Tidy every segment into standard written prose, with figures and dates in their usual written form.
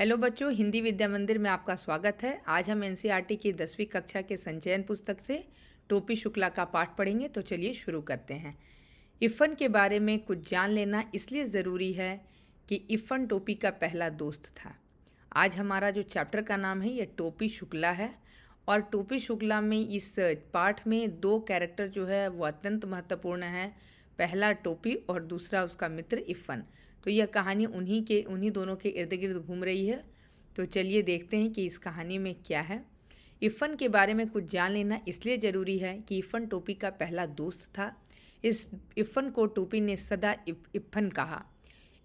Hello बच्चों, हिंदी विद्या मंदिर में आपका स्वागत है। आज हम एनसीईआरटी की 10वीं कक्षा के संचयन पुस्तक से टोपी शुक्ला का पाठ पढ़ेंगे। तो चलिए शुरू करते हैं। इफ़न के बारे में कुछ जान लेना इसलिए ज़रूरी है कि इफ़न टोपी का पहला दोस्त था। आज हमारा जो चैप्टर का नाम है ये टोपी शुक्ला है। और टोपी शुक्ला में इस पाठ में दो कैरेक्टर जो है वो अत्यंत महत्वपूर्ण है। पहला टोपी और दूसरा उसका मित्र इफ़न। तो यह कहानी उन्हीं दोनों के इर्द गिर्द घूम रही है। तो चलिए देखते हैं कि इस कहानी में क्या है। इफ़न के बारे में कुछ जान लेना इसलिए ज़रूरी है कि इफ़न टोपी का पहला दोस्त था। इस इफ़न को टोपी ने सदा इफ़न कहा।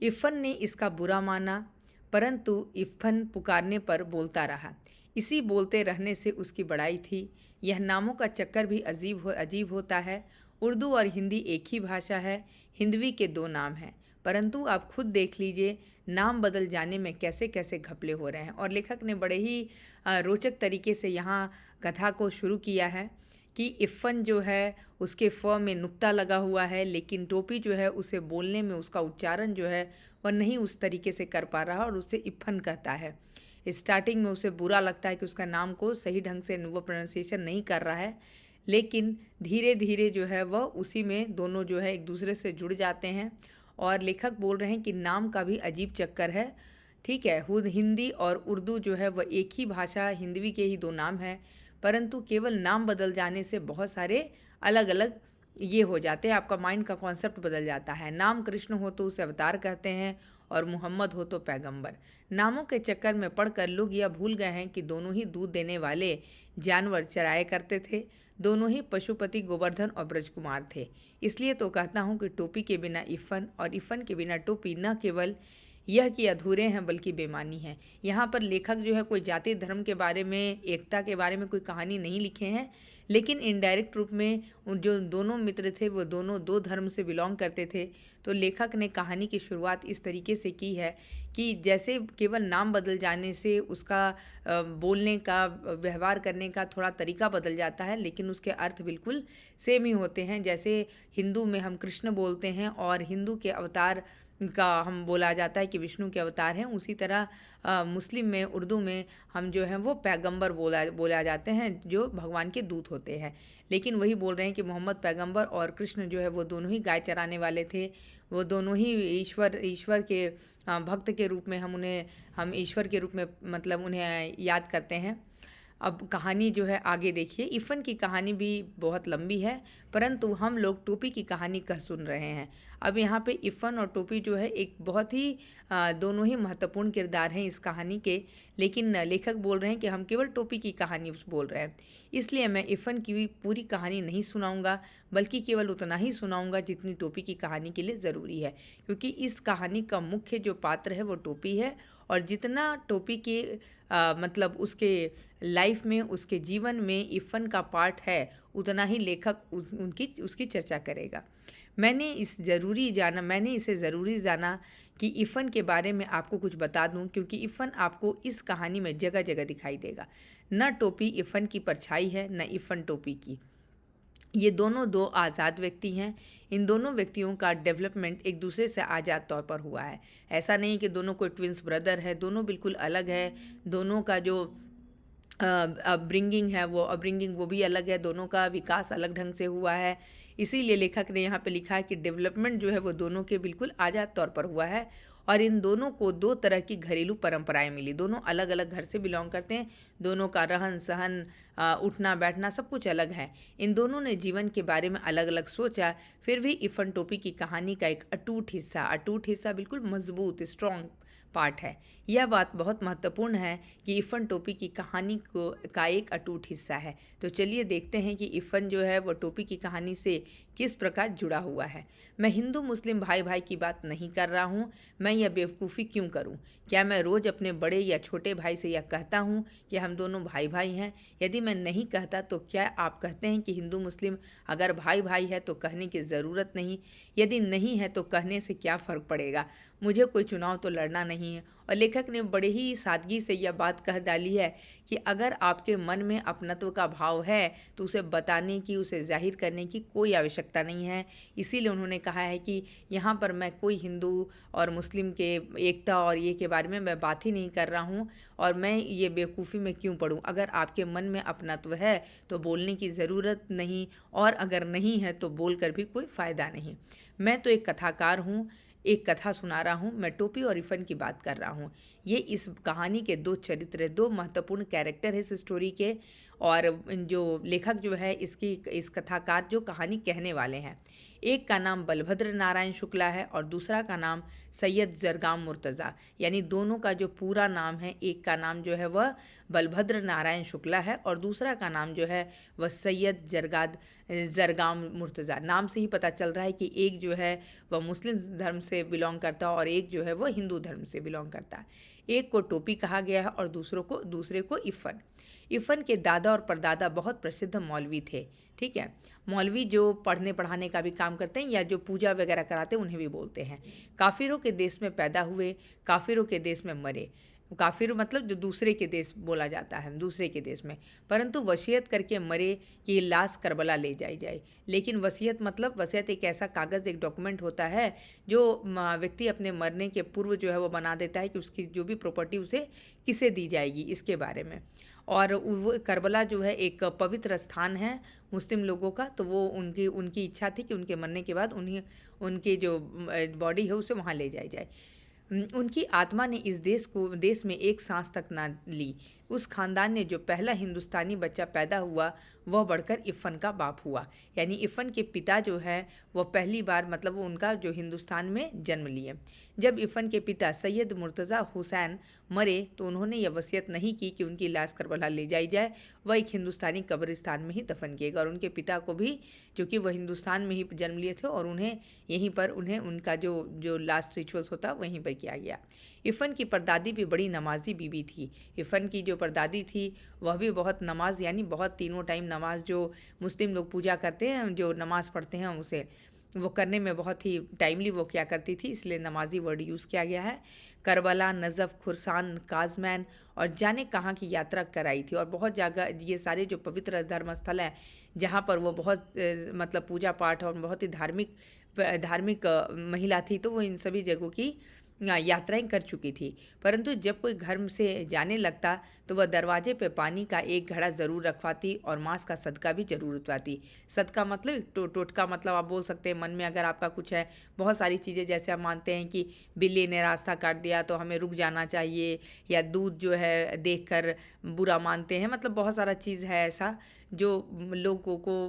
इफ़न ने इसका बुरा माना, परंतु इफ़न पुकारने पर बोलता रहा। इसी बोलते रहने से उसकी बड़ाई थी। यह नामों का चक्कर भी अजीब होता है। उर्दू और हिंदी एक ही भाषा है। हिंदवी के दो नाम हैं, परंतु आप खुद देख लीजिए नाम बदल जाने में कैसे कैसे घपले हो रहे हैं। और लेखक ने बड़े ही रोचक तरीके से यहाँ कथा को शुरू किया है कि इफ़न जो है उसके फ में नुक्ता लगा हुआ है, लेकिन टोपी जो है उसे बोलने में उसका उच्चारण जो है वह नहीं उस तरीके से कर पा रहा और उसे इफ़न कहता है। स्टार्टिंग में उसे बुरा लगता है कि उसका नाम को सही ढंग से वो प्रोनाउंसिएशन नहीं कर रहा है, लेकिन धीरे धीरे जो है वह उसी में दोनों जो है एक दूसरे से जुड़ जाते हैं। और लेखक बोल रहे हैं कि नाम का भी अजीब चक्कर है। ठीक है, खुद हिंदी और उर्दू जो है वह एक ही भाषा, हिंदवी के ही दो नाम हैं, परंतु केवल नाम बदल जाने से बहुत सारे अलग अलग ये हो जाते हैं। आपका माइंड का कॉन्सेप्ट बदल जाता है। नाम कृष्ण हो तो उसे अवतार कहते हैं और मोहम्मद हो तो पैगंबर। नामों के चक्कर में पड़कर लोग यह भूल गए हैं कि दोनों ही दूध देने वाले जानवर चराया करते थे। दोनों ही पशुपति गोवर्धन और ब्रजकुमार थे। इसलिए तो कहता हूँ कि टोपी के बिना इफ़न और इफ़न के बिना टोपी न केवल यह कि अधूरे हैं बल्कि बेमानी हैं। यहाँ पर लेखक जो है कोई जाति धर्म के बारे में, एकता के बारे में कोई कहानी नहीं लिखे हैं, लेकिन इनडायरेक्ट रूप में उन जो दोनों मित्र थे वो दोनों दो धर्म से बिलोंग करते थे। तो लेखक ने कहानी की शुरुआत इस तरीके से की है कि जैसे केवल नाम बदल जाने से उसका बोलने का, व्यवहार करने का थोड़ा तरीका बदल जाता है, लेकिन उसके अर्थ बिल्कुल सेम ही होते हैं। जैसे हिंदू में हम कृष्ण बोलते हैं और हिंदू के अवतार का हम बोला जाता है कि विष्णु के अवतार हैं, उसी तरह मुस्लिम में, उर्दू में हम जो हैं वो पैगंबर बोला जाते हैं जो भगवान के दूत होते हैं। लेकिन वही बोल रहे हैं कि मोहम्मद पैगंबर और कृष्ण जो है वो दोनों ही गाय चराने वाले थे। वो दोनों ही ईश्वर के भक्त के रूप में हम ईश्वर के रूप में मतलब उन्हें याद करते हैं। अब कहानी जो है आगे देखिए। इफ़न की कहानी भी बहुत लंबी है, परंतु हम लोग टोपी की कहानी कह सुन रहे हैं। अब यहाँ पे इफ़न और टोपी जो है एक बहुत ही दोनों ही महत्वपूर्ण किरदार हैं इस कहानी के, लेकिन लेखक बोल रहे हैं कि हम केवल टोपी की कहानी बोल रहे हैं। इसलिए मैं इफ़न की भी पूरी कहानी नहीं सुनाऊंगा, बल्कि केवल उतना ही सुनाऊंगा जितनी टोपी की कहानी के लिए ज़रूरी है, क्योंकि इस कहानी का मुख्य जो पात्र है वो टोपी है। और जितना टोपी के मतलब उसके लाइफ में, उसके जीवन में इफ़न का पार्ट है, उतना ही लेखक उसकी चर्चा करेगा। मैंने इसे ज़रूरी जाना कि इफ़न के बारे में आपको कुछ बता दूं, क्योंकि इफ़न आपको इस कहानी में जगह जगह दिखाई देगा। न टोपी इफ़न की परछाई है, न इफ़न टोपी की। ये दोनों दो आज़ाद व्यक्ति हैं। इन दोनों व्यक्तियों का डेवलपमेंट एक दूसरे से आज़ाद तौर पर हुआ है। ऐसा नहीं कि दोनों कोई ट्विंस ब्रदर है, दोनों बिल्कुल अलग है। दोनों का जो अपब्रिंगिंग वो भी अलग है। दोनों का विकास अलग ढंग से हुआ है। इसीलिए लेखक ने यहाँ पे लिखा है कि डेवलपमेंट जो है वो दोनों के बिल्कुल आज़ाद तौर पर हुआ है। और इन दोनों को दो तरह की घरेलू परंपराएं मिली। दोनों अलग अलग घर से बिलोंग करते हैं। दोनों का रहन सहन, उठना बैठना सब कुछ अलग है। इन दोनों ने जीवन के बारे में अलग अलग सोचा, फिर भी इफ़न टोपी की कहानी का एक अटूट हिस्सा बिल्कुल मजबूत स्ट्रॉन्ग पार्ट है। यह बात बहुत महत्वपूर्ण है कि इफ़न टोपी की कहानी का एक अटूट हिस्सा है। तो चलिए देखते हैं कि इफ़न जो है वो टोपी की कहानी से किस प्रकार जुड़ा हुआ है। मैं हिंदू मुस्लिम भाई भाई की बात नहीं कर रहा हूँ। मैं यह बेवकूफ़ी क्यों करूँ? क्या मैं रोज़ अपने बड़े या छोटे भाई से यह कहता हूँ कि हम दोनों भाई भाई हैं? यदि मैं नहीं कहता तो क्या आप कहते हैं कि हिंदू मुस्लिम अगर भाई भाई है तो कहने की ज़रूरत नहीं? यदि नहीं है तो कहने से क्या फ़र्क पड़ेगा? मुझे कोई चुनाव तो लड़ना नहीं है और लेखक ने बड़े ही सादगी से यह बात कह डाली है कि अगर आपके मन में अपनत्व का भाव है तो उसे बताने की, उसे जाहिर करने की कोई आवश्यकता नहीं है। इसीलिए उन्होंने कहा है कि यहाँ पर मैं कोई हिंदू और मुस्लिम के एकता और ये के बारे में मैं बात ही नहीं कर रहा हूँ, और मैं ये बेवकूफ़ी में क्यों पड़ूँ। अगर आपके मन में अपनत्व है तो बोलने की ज़रूरत नहीं, और अगर नहीं है तो बोल कर भी कोई फ़ायदा नहीं। मैं तो एक कथाकार हूँ, एक कथा सुना रहा हूँ। मैं टोपी और इफ़न की बात कर रहा हूँ। ये इस कहानी के दो चरित्र, दो महत्वपूर्ण कैरेक्टर है इस स्टोरी के, और जो लेखक जो है इस कथाकार जो कहानी कहने वाले हैं, एक का नाम बलभद्र नारायण शुक्ला है और दूसरा का नाम सैयद जरगाम मुर्तज़ा। यानी दोनों का जो पूरा नाम है, एक का नाम जो है वह बलभद्र नारायण शुक्ला है और दूसरा का नाम जो है वह सैयद जरगाम मुर्तज़ा। नाम से ही पता चल रहा है कि एक जो है वह मुस्लिम धर्म से बिलोंग करता है और एक जो है वह हिंदू धर्म से बिलोंग करता है। एक को टोपी कहा गया है और दूसरे को इफ़न। इफ़न के दादा और परदादा बहुत प्रसिद्ध मौलवी थे। ठीक है, मौलवी जो पढ़ने पढ़ाने का भी काम करते हैं या जो पूजा वगैरह कराते हैं उन्हें भी बोलते हैं। काफिरों के देश में पैदा हुए, काफिरों के देश में मरे। काफिर मतलब जो दूसरे के देश बोला जाता है, दूसरे के देश में, परंतु वसीयत करके मरे कि ये लाश करबला ले जाई जाए। लेकिन वसीयत मतलब वसीयत एक ऐसा कागज़, एक डॉक्यूमेंट होता है जो व्यक्ति अपने मरने के पूर्व जो है वो बना देता है कि उसकी जो भी प्रॉपर्टी उसे किसे दी जाएगी इसके बारे में। और वो करबला जो है एक पवित्र स्थान है मुस्लिम लोगों का, तो वो उनकी उनकी इच्छा थी कि उनके मरने के बाद उनकी जो बॉडी है उसे वहाँ ले जाई जाए। उनकी आत्मा ने इस देश में एक सांस तक ना ली। उस खानदान ने जो पहला हिंदुस्तानी बच्चा पैदा हुआ वह बढ़कर इफ़न का बाप हुआ। यानी इफ़न के पिता जो है वह पहली बार मतलब वो उनका जो हिंदुस्तान में जन्म लिए। जब इफ़न के पिता सैयद मुर्तज़ा हुसैन मरे तो उन्होंने यह वसीयत नहीं की कि उनकी लाश करबला ले जाई जाए, वह एक हिंदुस्तानी कब्रिस्तान में ही दफन किए गए। और उनके पिता को भी, क्योंकि वह हिंदुस्तान में ही जन्म लिए थे और उन्हें यहीं पर उनका जो लास्ट रिचुअल्स होता वहीं पर किया गया। इफ़न की परदादी भी बड़ी नमाजी बीबी थी। इफ़न की जो परदादी थी वह भी बहुत नमाज, यानी बहुत तीनों टाइम नमाज जो मुस्लिम लोग पूजा करते हैं, जो नमाज़ पढ़ते हैं उसे वो करने में बहुत ही टाइमली वो क्या करती थी, इसलिए नमाजी वर्ड यूज़ किया गया है। करबला, नजफ़, खुरसान, काज़मैन और जाने कहाँ की यात्रा कराई थी। और बहुत जगह ये सारे जो पवित्र धर्म स्थल हैं जहाँ पर वो बहुत मतलब पूजा पाठ और बहुत ही धार्मिक महिला थी, तो वो इन सभी जगहों की यात्राएं कर चुकी थी। परंतु जब कोई घर से जाने लगता तो वह दरवाजे पे पानी का एक घड़ा ज़रूर रखवाती और मांस का सदका भी ज़रूर उठवाती। सदका मतलब टोटका मतलब आप बोल सकते हैं मन में अगर आपका कुछ है, बहुत सारी चीज़ें जैसे हम मानते हैं कि बिल्ली ने रास्ता काट दिया तो हमें रुक जाना चाहिए, या दूध जो है देखकर बुरा मानते हैं, मतलब बहुत सारा चीज़ है ऐसा जो लोगों को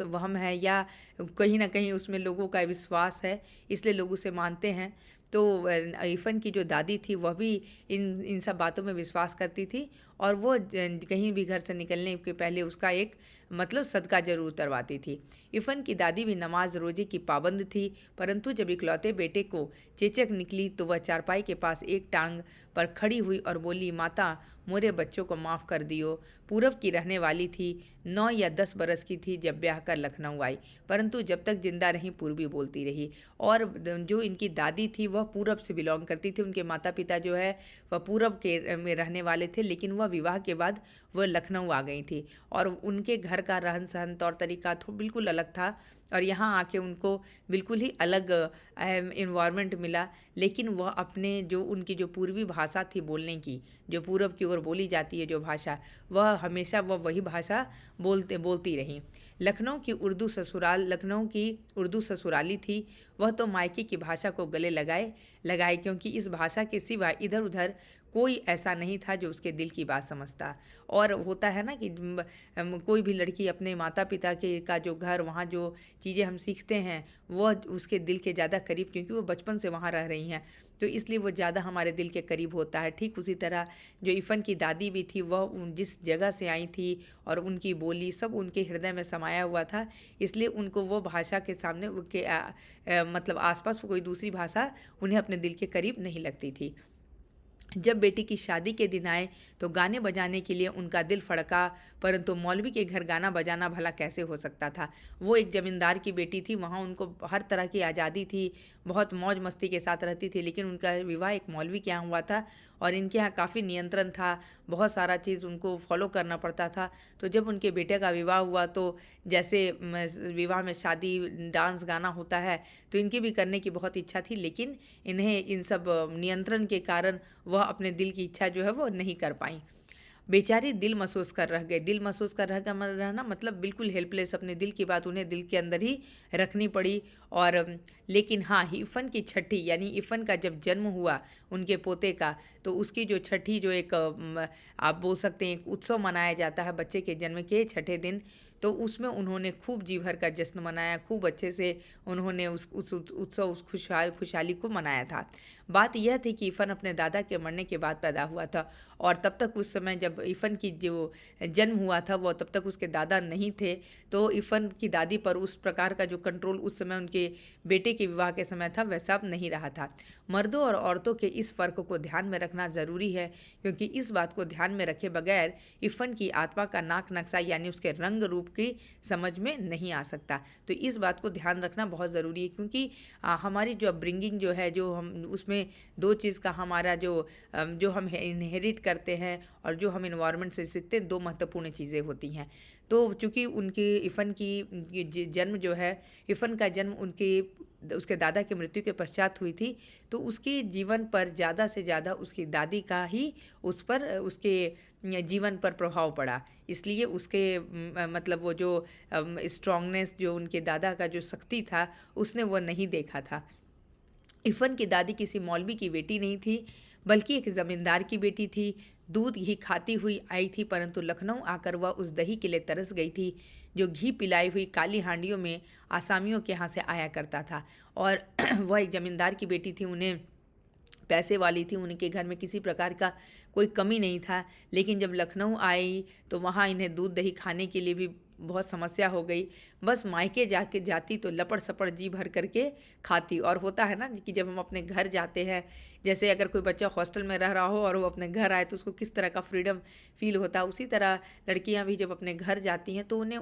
वहम है या कहीं ना कहीं उसमें लोगों का विश्वास है, इसलिए लोग उसे मानते हैं। तो इफ़न की जो दादी थी वह भी इन सब बातों में विश्वास करती थी और वो कहीं भी घर से निकलने के पहले उसका एक मतलब सदका जरूर उतरवाती थी। इफ़न की दादी भी नमाज रोजे की पाबंद थी, परंतु जब इकलौते बेटे को चेचक निकली तो वह चारपाई के पास एक टांग पर खड़ी हुई और बोली, माता मोरे बच्चों को माफ़ कर दियो। पूरब की रहने वाली थी, 9 या 10 बरस की थी जब ब्याह कर लखनऊ आई, परंतु जब तक जिंदा रही पूर्वी बोलती रही। और जो इनकी दादी थी वह पूरब से बिलोंग करती थी, उनके माता पिता जो है वह पूरब के में रहने वाले थे, लेकिन वह विवाह के बाद वह लखनऊ आ गई थी और उनके घर का रहन सहन तौर तरीका तो बिल्कुल अलग था और यहाँ आके उनको बिल्कुल ही अलग इन्वायरमेंट मिला। लेकिन वह अपने जो उनकी जो पूर्वी भाषा थी बोलने की, जो पूरब की ओर बोली जाती है जो भाषा, वह हमेशा वही भाषा बोलती रही। लखनऊ की उर्दू ससुराली थी, वह तो मायके की भाषा को गले लगाए क्योंकि इस भाषा के सिवा इधर उधर कोई ऐसा नहीं था जो उसके दिल की बात समझता। और होता है ना कि कोई भी लड़की अपने माता पिता के का जो घर, वहाँ जो चीज़ें हम सीखते हैं वह उसके दिल के ज़्यादा करीब, क्योंकि वो बचपन से वहाँ रह रही हैं तो इसलिए वो ज़्यादा हमारे दिल के करीब होता है। ठीक उसी तरह जो इफ़न की दादी भी थी वह जिस जगह से आई थी और उनकी बोली सब उनके हृदय में समाया हुआ था, इसलिए उनको वो भाषा के सामने मतलब आसपास कोई दूसरी भाषा उन्हें अपने दिल के करीब नहीं लगती थी। जब बेटी की शादी के दिन आए तो गाने बजाने के लिए उनका दिल फड़का, परंतु मौलवी के घर गाना बजाना भला कैसे हो सकता था। वो एक ज़मींदार की बेटी थी, वहाँ उनको हर तरह की आज़ादी थी, बहुत मौज मस्ती के साथ रहती थी, लेकिन उनका विवाह एक मौलवी के यहाँ हुआ था और इनके यहाँ काफ़ी नियंत्रण था, बहुत सारा चीज़ उनको फॉलो करना पड़ता था। तो जब उनके बेटे का विवाह हुआ तो जैसे विवाह में शादी, डांस, गाना होता है, तो इनकी भी करने की बहुत इच्छा थी, लेकिन इन्हें इन सब नियंत्रण के कारण वह अपने दिल की इच्छा जो है वो नहीं कर पाई। बेचारी दिल महसूस कर रह गए, दिल महसूस कर रहना मतलब बिल्कुल हेल्पलेस, अपने दिल की बात उन्हें दिल के अंदर ही रखनी पड़ी। और लेकिन हाँ, इफ़न की छठी यानी इफ़न का जब जन्म हुआ उनके पोते का, तो उसकी जो छठी जो एक आप बोल सकते हैं एक उत्सव मनाया जाता है बच्चे के जन्म के छठे दिन, तो उसमें उन्होंने खूब जी भर का जश्न मनाया, खूब अच्छे से उन्होंने उस उत्सव, उस खुशहाली को मनाया था। बात यह थी कि इफ़न अपने दादा के मरने के बाद पैदा हुआ था और तब तक उस समय जब इफ़न की जो जन्म हुआ था वो तब तक उसके दादा नहीं थे, तो इफ़न की दादी पर उस प्रकार का जो कंट्रोल उस समय उनके बेटे के विवाह के समय था वैसा अब नहीं रहा था। मर्दों और औरतों के इस फ़र्क को ध्यान में रखना ज़रूरी है, क्योंकि इस बात को ध्यान में रखे बगैर इफ़न की आत्मा का नाक नक्शा यानी उसके रंग रूप की समझ में नहीं आ सकता। तो इस बात को ध्यान रखना बहुत ज़रूरी है, क्योंकि हमारी जो अपब्रिंगिंग जो है, जो हम उसमें दो चीज़ का हमारा जो हम इनहेरिट करते हैं और जो हम इन्वायरमेंट से सीखते हैं, दो महत्वपूर्ण चीज़ें होती हैं। तो चूँकि उनकी इफ़न की जन्म जो है, इफ़न का जन्म उसके दादा की मृत्यु के पश्चात हुई थी, तो उसके जीवन पर ज़्यादा से ज़्यादा उसकी दादी का ही उस पर उसके जीवन पर प्रभाव पड़ा। इसलिए उसके मतलब वो जो स्ट्रॉन्गनेस जो उनके दादा का जो शक्ति था, उसने वो नहीं देखा था। इफ़न की दादी किसी मौलवी की बेटी नहीं थी, बल्कि एक ज़मींदार की बेटी थी। दूध घी खाती हुई आई थी, परंतु लखनऊ आकर वह उस दही के लिए तरस गई थी, जो घी पिलाई हुई काली हांडियों में आसामियों के यहाँ से आया करता था। और वह एक ज़मींदार की बेटी थी, उन्हें पैसे वाली थी, उनके घर में किसी प्रकार का कोई कमी नहीं था। लेकिन जब लखनऊ आई तो वहाँ इन्हें दूध दही खाने के लिए भी बहुत समस्या हो गई। बस मायके जाके जाती तो लपड़-सपड़ जी भर करके खाती। और होता है ना कि जब हम अपने घर जाते हैं, जैसे अगर कोई बच्चा हॉस्टल में रह रहा हो और वो अपने घर आए तो उसको किस तरह का फ्रीडम फ़ील होता है, उसी तरह लड़कियां भी जब अपने घर जाती हैं तो उन्हें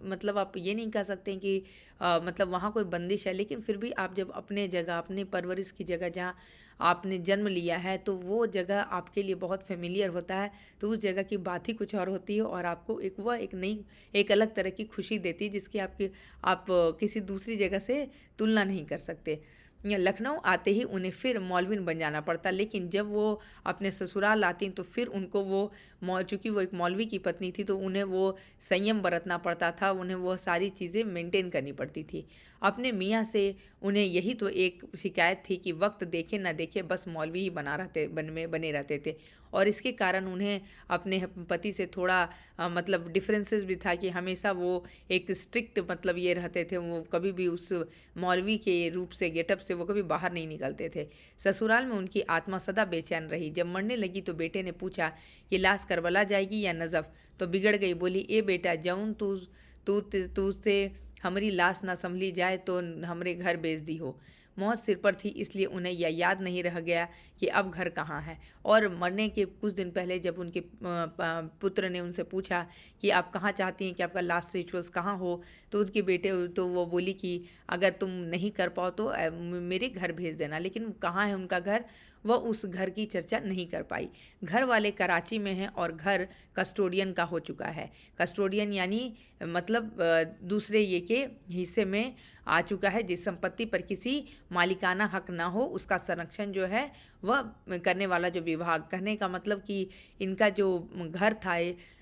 मतलब आप ये नहीं कह सकते हैं कि मतलब वहाँ कोई बंदिश है, लेकिन फिर भी आप जब अपने जगह, अपने परवरिश की जगह जहाँ आपने जन्म लिया है, तो वो जगह आपके लिए बहुत फ़ेमिलियर होता है, तो उस जगह की बात ही कुछ और होती है और आपको एक नई, एक अलग तरह की खुशी देती है, जिसकी आप किसी दूसरी जगह से तुलना नहीं कर सकते। लखनऊ आते ही उन्हें फिर मौलवी बन जाना पड़ता, लेकिन जब वो अपने ससुराल आती तो फिर उनको चूँकि वो एक मौलवी की पत्नी थी, तो उन्हें वो संयम बरतना पड़ता था, उन्हें वो सारी चीज़ें मेंटेन करनी पड़ती थी। अपने मियाँ से उन्हें यही तो एक शिकायत थी कि वक्त देखे ना देखे बस मौलवी ही बने रहते थे, और इसके कारण उन्हें अपने पति से थोड़ा मतलब डिफरेंसेस भी था कि हमेशा वो एक स्ट्रिक्ट मतलब ये रहते थे, वो कभी भी उस मौलवी के रूप से, गेटअप से वो कभी बाहर नहीं निकलते थे। ससुराल में उनकी आत्मा सदा बेचैन रही। जब मरने लगी तो बेटे ने पूछा कि लाश करबला जाएगी या नज़फ़, तो बिगड़ गई, बोली ए बेटा, जौन तू से हमारी लाश ना संभली जाए तो हमरे घर भेज दी हो। मौत सिर पर थी, इसलिए उन्हें यह याद नहीं रह गया कि अब घर कहाँ है। और मरने के कुछ दिन पहले जब उनके पुत्र ने उनसे पूछा कि आप कहाँ चाहती हैं कि आपका लास्ट रिचुअल्स कहाँ हो, तो उनके बेटे तो वो बोली कि अगर तुम नहीं कर पाओ तो मेरे घर भेज देना। लेकिन कहाँ है उनका घर, वह उस घर की चर्चा नहीं कर पाई। घर वाले कराची में हैं और घर कस्टोडियन का हो चुका है। कस्टोडियन यानी मतलब दूसरे ये के हिस्से में आ चुका है। जिस संपत्ति पर किसी मालिकाना हक ना हो, उसका संरक्षण जो है वह करने वाला जो विभाग, कहने का मतलब कि इनका जो घर था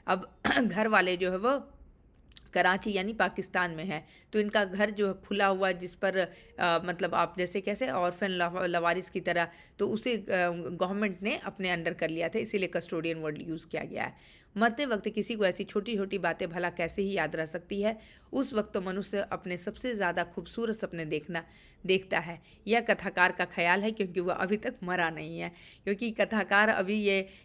अब घर वाले जो है वह कराची यानी पाकिस्तान में है, तो इनका घर जो है खुला हुआ, जिस पर मतलब आप जैसे कैसे ऑर्फन लवारिस की तरह, तो उसे गवर्नमेंट ने अपने अंडर कर लिया था, इसीलिए कस्टोडियन वर्ड यूज़ किया गया है। मरते वक्त किसी को ऐसी छोटी छोटी बातें भला कैसे ही याद रह सकती है। उस वक्त तो मनुष्य अपने सबसे ज़्यादा खूबसूरत सपने देखता है। यह कथाकार का ख्याल है, क्योंकि वह अभी तक मरा नहीं है, क्योंकि कथाकार अभी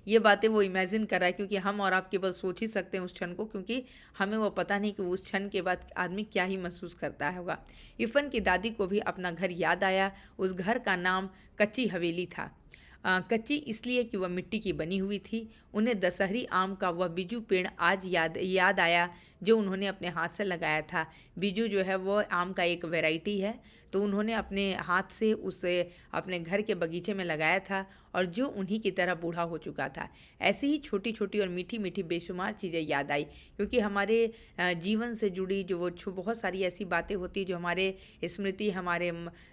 ये बातें वो इमेजिन कर रहा है, क्योंकि हम और आप केवल सोच ही सकते हैं उस क्षण को, क्योंकि हमें वो पता नहीं कि उस क्षण के बाद आदमी क्या ही महसूस करता होगा। इफ़न की दादी को भी अपना घर याद आया। उस घर का नाम कच्ची हवेली था। कच्ची इसलिए कि वह मिट्टी की बनी हुई थी। उन्हें दशहरी आम का वह बीजू पेड़ आज याद आया जो उन्होंने अपने हाथ से लगाया था। बीजू जो है वो आम का एक वैरायटी है, तो उन्होंने अपने हाथ से उसे अपने घर के बगीचे में लगाया था और जो उन्हीं की तरह बूढ़ा हो चुका था। ऐसी ही छोटी छोटी और मीठी मीठी बेशुमार चीज़ें याद आई, क्योंकि हमारे जीवन से जुड़ी जो वो बहुत सारी ऐसी बातें होती हैं जो हमारे स्मृति, हमारे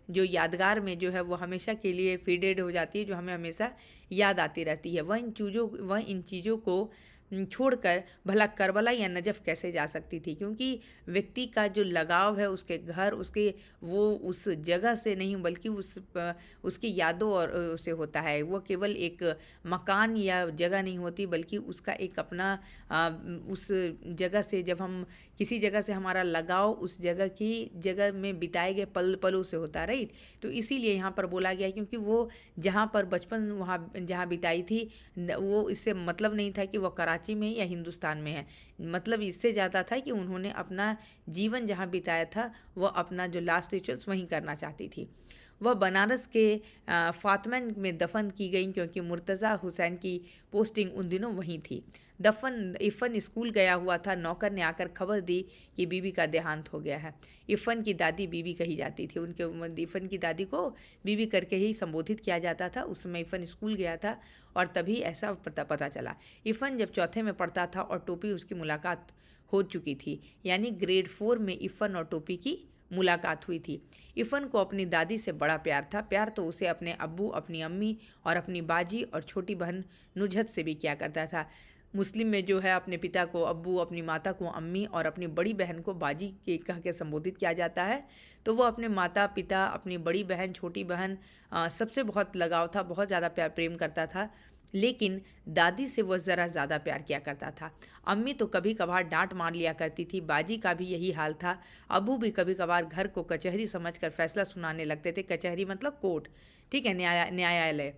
जो यादगार में जो है वो हमेशा के लिए फीडेड हो जाती है, जो हमें हमेशा याद आती रहती है। वह इन चीज़ों को छोड़कर भला करबला या नजफ़ कैसे जा सकती थी, क्योंकि व्यक्ति का जो लगाव है उसके घर, उसके वो उस जगह से नहीं बल्कि उसकी यादों और से होता है। वो केवल एक मकान या जगह नहीं होती, बल्कि उसका एक अपना उस जगह से, जब हम किसी जगह से हमारा लगाव उस जगह में बिताए गए पलों से होता है, राइट। तो इसीलिए यहाँ पर बोला गया है, क्योंकि वो जहाँ पर बचपन वहाँ जहाँ बिताई थी वो इससे मतलब नहीं था कि वो कराची में या हिंदुस्तान में है। मतलब इससे ज़्यादा था कि उन्होंने अपना जीवन जहाँ बिताया था वह अपना जो लास्ट रिचुअल्स वहीं करना चाहती थी। वह बनारस के फातिमा में दफन की गई, क्योंकि मुर्तज़ा हुसैन की पोस्टिंग उन दिनों वहीं थी। इफ़न स्कूल गया हुआ था। नौकर ने आकर खबर दी कि बीबी का देहांत हो गया है। इफ़न की दादी बीबी कही जाती थी, उनके इफ़न की दादी को बीबी करके ही संबोधित किया जाता था। उस समय इफ़न स्कूल गया था और तभी ऐसा पता चला। इफ़न जब चौथे में पढ़ता था और टोपी उसकी मुलाकात हो चुकी थी, यानी ग्रेड 4 में इफ़न और टोपी की मुलाकात हुई थी। इफ़न को अपनी दादी से बड़ा प्यार था। प्यार तो उसे अपने अब्बू, अपनी अम्मी और अपनी बाजी और छोटी बहन नुजहत से भी किया करता था। मुस्लिम में जो है अपने पिता को अब्बू, अपनी माता को अम्मी और अपनी बड़ी बहन को बाजी के कह के संबोधित किया जाता है। तो वो अपने माता पिता, अपनी बड़ी बहन, छोटी बहन सबसे बहुत लगाव था, बहुत ज़्यादा प्यार प्रेम करता था। लेकिन दादी से वो ज़रा ज़्यादा प्यार किया करता था। अम्मी तो कभी कभार डांट मार लिया करती थी। बाजी का भी यही हाल था। अब्बू भी कभी कभार घर को कचहरी समझकर फैसला सुनाने लगते थे। कचहरी मतलब कोर्ट, ठीक है, न्यायालय।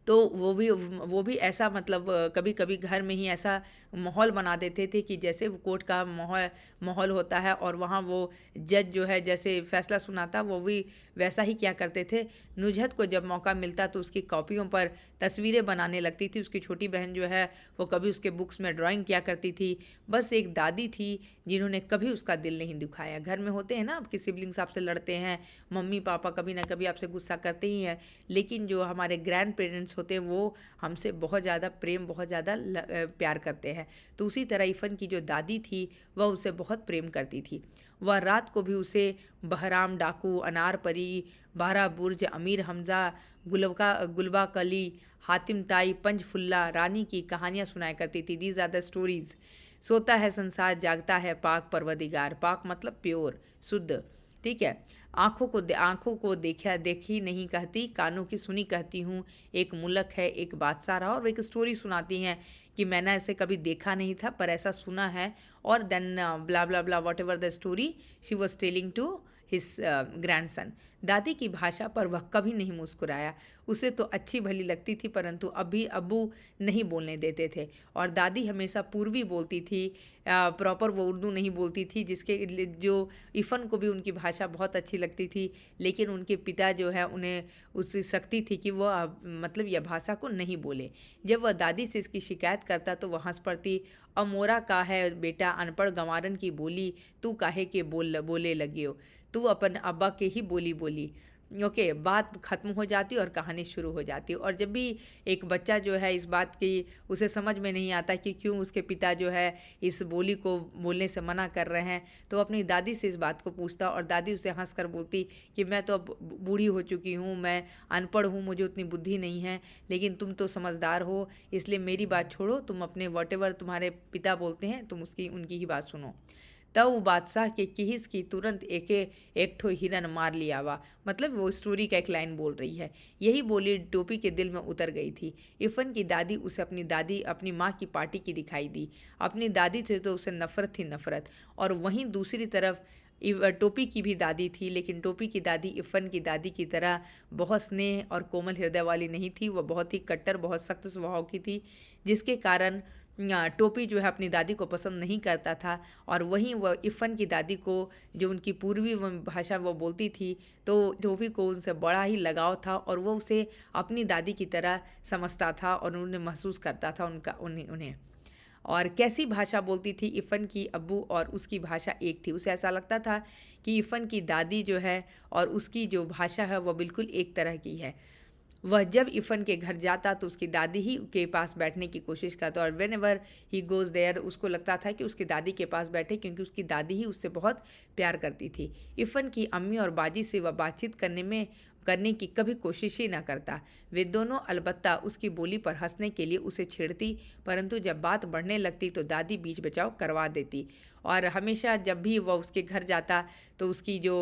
तो वो भी ऐसा मतलब कभी कभी घर में ही ऐसा माहौल बना देते थे कि जैसे वो कोर्ट का माहौल होता है, और वहाँ वो जज जो है जैसे फैसला सुनाता वो भी वैसा ही किया करते थे। नुजहत को जब मौका मिलता तो उसकी कॉपियों पर तस्वीरें बनाने लगती थी। उसकी छोटी बहन जो है वो कभी उसके बुक्स में ड्राइंग किया करती थी। बस एक दादी थी जिन्होंने कभी उसका दिल नहीं दुखाया। घर में होते हैं ना, आपके सिबलिंग्स आपसे लड़ते हैं, मम्मी पापा कभी ना कभी आपसे गुस्सा करते ही हैं, लेकिन जो हमारे ग्रैंड पेरेंट्स होते हैं वो हमसे बहुत ज़्यादा प्रेम, बहुत ज़्यादा प्यार करते हैं। तो उसी तरह इफ़न की जो दादी थी वह उसे बहुत प्रेम करती थी। वह रात को भी उसे बहराम डाकू, अनार परी, बारह बुर्ज, अमीर हमज़ा, गुलबा कली, हातिम ताई, पंचफुल्ला, रानी की कहानियाँ सुनाया करती थी। These are the stories. सोता है संसार, जागता है पाक परवदिगार। पाक मतलब प्योर, शुद्ध, ठीक है। आँखों को देखी नहीं कहती, कानों की सुनी कहती हूँ। एक मुल्क है, एक बादशाह रहा, और वो एक स्टोरी सुनाती हैं कि मैंने ऐसे कभी देखा नहीं था पर ऐसा सुना है, और then blah blah blah whatever the story she was telling to his grandson. दादी की भाषा पर वह कभी नहीं मुस्कुराया। उसे तो अच्छी भली लगती थी, परंतु अभी अब्बू नहीं बोलने देते थे, और दादी हमेशा पूर्वी बोलती थी, प्रॉपर वो उर्दू नहीं बोलती थी, जो इफ़न को भी उनकी भाषा बहुत अच्छी लगती थी। लेकिन उनके पिता जो है उन्हें उसकी शक्ति थी कि वह मतलब यह भाषा को नहीं बोले। जब वह दादी से इसकी शिकायत करता तो वह हंस पड़ती। अमोरा का है बेटा, अनपढ़ गंवारन की बोली, तू काहे के बोले लगी हो, तू अपन अब्बा के ही बोली बोली। ओके, बात ख़त्म हो जाती और कहानी शुरू हो जाती। और जब भी एक बच्चा जो है इस बात की उसे समझ में नहीं आता कि क्यों उसके पिता जो है इस बोली को बोलने से मना कर रहे हैं, तो अपनी दादी से इस बात को पूछता, और दादी उसे हंस कर बोलती कि मैं तो अब बूढ़ी हो चुकी हूँ, मैं अनपढ़ हूँ, मुझे उतनी बुद्धि नहीं है, लेकिन तुम तो समझदार हो, इसलिए मेरी बात छोड़ो, तुम अपने वॉटेवर तुम्हारे पिता बोलते हैं तुम उनकी ही बात सुनो। तब वो बादशाह के किहिस की तुरंत एक ठो हिरन मार लिया वा। मतलब वो स्टोरी का एक लाइन बोल रही है। यही बोली टोपी के दिल में उतर गई थी। इफ़न की दादी उसे अपनी माँ की पार्टी की दिखाई दी। अपनी दादी से तो उसे नफ़रत थी, नफ़रत। और वहीं दूसरी तरफ टोपी की भी दादी थी, लेकिन टोपी की दादी इफ़न की दादी की तरह बहुत स्नेह और कोमल हृदय वाली नहीं थी। वह बहुत ही कट्टर, बहुत सख्त स्वभाव की थी, जिसके कारण टोपी जो है अपनी दादी को पसंद नहीं करता था, और वहीं वह इफ़न की दादी को, जो उनकी पूर्वी भाषा वो बोलती थी, तो टोपी को उनसे बड़ा ही लगाव था और वो उसे अपनी दादी की तरह समझता था और उन्हें महसूस करता था उन्हें। और कैसी भाषा बोलती थी इफ़न की अब्बू और उसकी भाषा एक थी। उसे ऐसा लगता था कि इफ़न की दादी जो है और उसकी जो भाषा है वह बिल्कुल एक तरह की है। वह जब इफ़न के घर जाता तो उसकी दादी ही के पास बैठने की कोशिश करता, और व्हेनेवर ही गोज़ देयर उसको लगता था कि उसकी दादी के पास बैठे, क्योंकि उसकी दादी ही उससे बहुत प्यार करती थी। इफ़न की अम्मी और बाजी से वह बातचीत करने की कभी कोशिश ही ना करता। वे दोनों अलबत्ता उसकी बोली पर हंसने के लिए उसे छेड़ती, परंतु जब बात बढ़ने लगती तो दादी बीच बचाव करवा देती। और हमेशा जब भी वह उसके घर जाता तो उसकी जो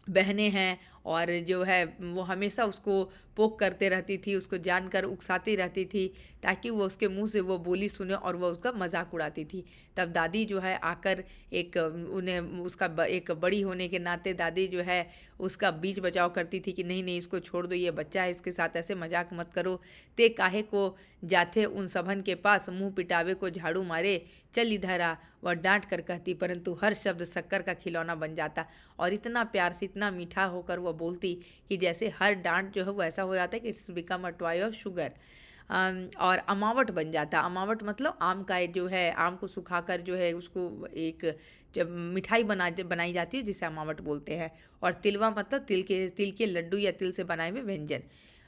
बहनें हैं और जो है वो हमेशा उसको पोक करते रहती थी, उसको जानकर उकसाती रहती थी, ताकि वो उसके मुंह से वो बोली सुने और वह उसका मजाक उड़ाती थी। तब दादी जो है आकर एक उन्हें एक बड़ी होने के नाते दादी जो है उसका बीच बचाव करती थी कि नहीं नहीं, इसको छोड़ दो, ये बच्चा है, इसके साथ ऐसे मजाक मत करो। ते काहे को जाते उन सबन के पास, मुंह पिटावे को झाड़ू मारे, चल इधर आ, वह डांट कर कहती, परंतु हर शब्द शक्कर का खिलौना बन जाता और इतना प्यार से, इतना मीठा होकर वह बोलती कि जैसे हर डांट जो है वो ऐसा हो जाता है कि it's become a toy of sugar. और अमावट बन जाता। अमावट मतलब आम का जो है, आम को सुखाकर जो है उसको एक जब मिठाई बनाई जाती है जिसे अमावट बोलते हैं। और तिलवा मतलब तिल के लड्डू या तिल से बनाए हुए व्यंजन।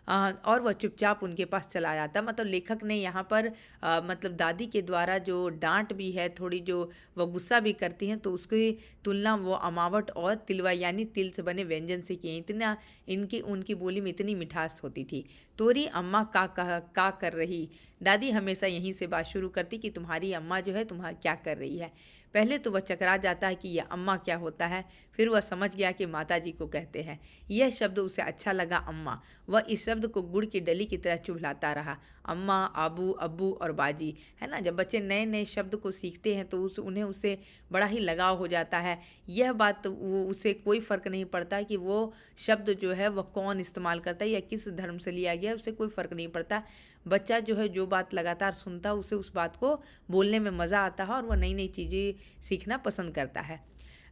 और वह चुपचाप उनके पास चला जाता। मतलब लेखक ने यहाँ पर मतलब दादी के द्वारा जो डांट भी है थोड़ी, जो वह गुस्सा भी करती हैं, तो उसकी तुलना वो अमावट और तिलवा यानी तिल से बने व्यंजन से किए। इतना इनकी उनकी बोली में इतनी मिठास होती थी। तोरी अम्मा का कर रही, दादी हमेशा यहीं से बात शुरू करती कि तुम्हारी अम्मा जो है तुम्हारा क्या कर रही है। पहले तो वह चकरा जाता है कि यह अम्मा क्या होता है, फिर वह समझ गया कि माता जी को कहते हैं। यह शब्द उसे अच्छा लगा, अम्मा। वह इस शब्द को गुड़ की डली की तरह चुभलाता रहा। अम्मा, आबू, अब्बू और बाजी, है ना। जब बच्चे नए नए शब्द को सीखते हैं तो उन्हें उससे बड़ा ही लगाव हो जाता है। यह बात वो उसे कोई फ़र्क नहीं पड़ता कि वो शब्द जो है वह कौन इस्तेमाल करता है या किस धर्म से लिया गया है, उसे कोई फ़र्क नहीं पड़ता। बच्चा जो है जो बात लगातार सुनता, उसे उस बात को बोलने में मज़ा आता है और वह नई नई चीज़ें सीखना पसंद करता है।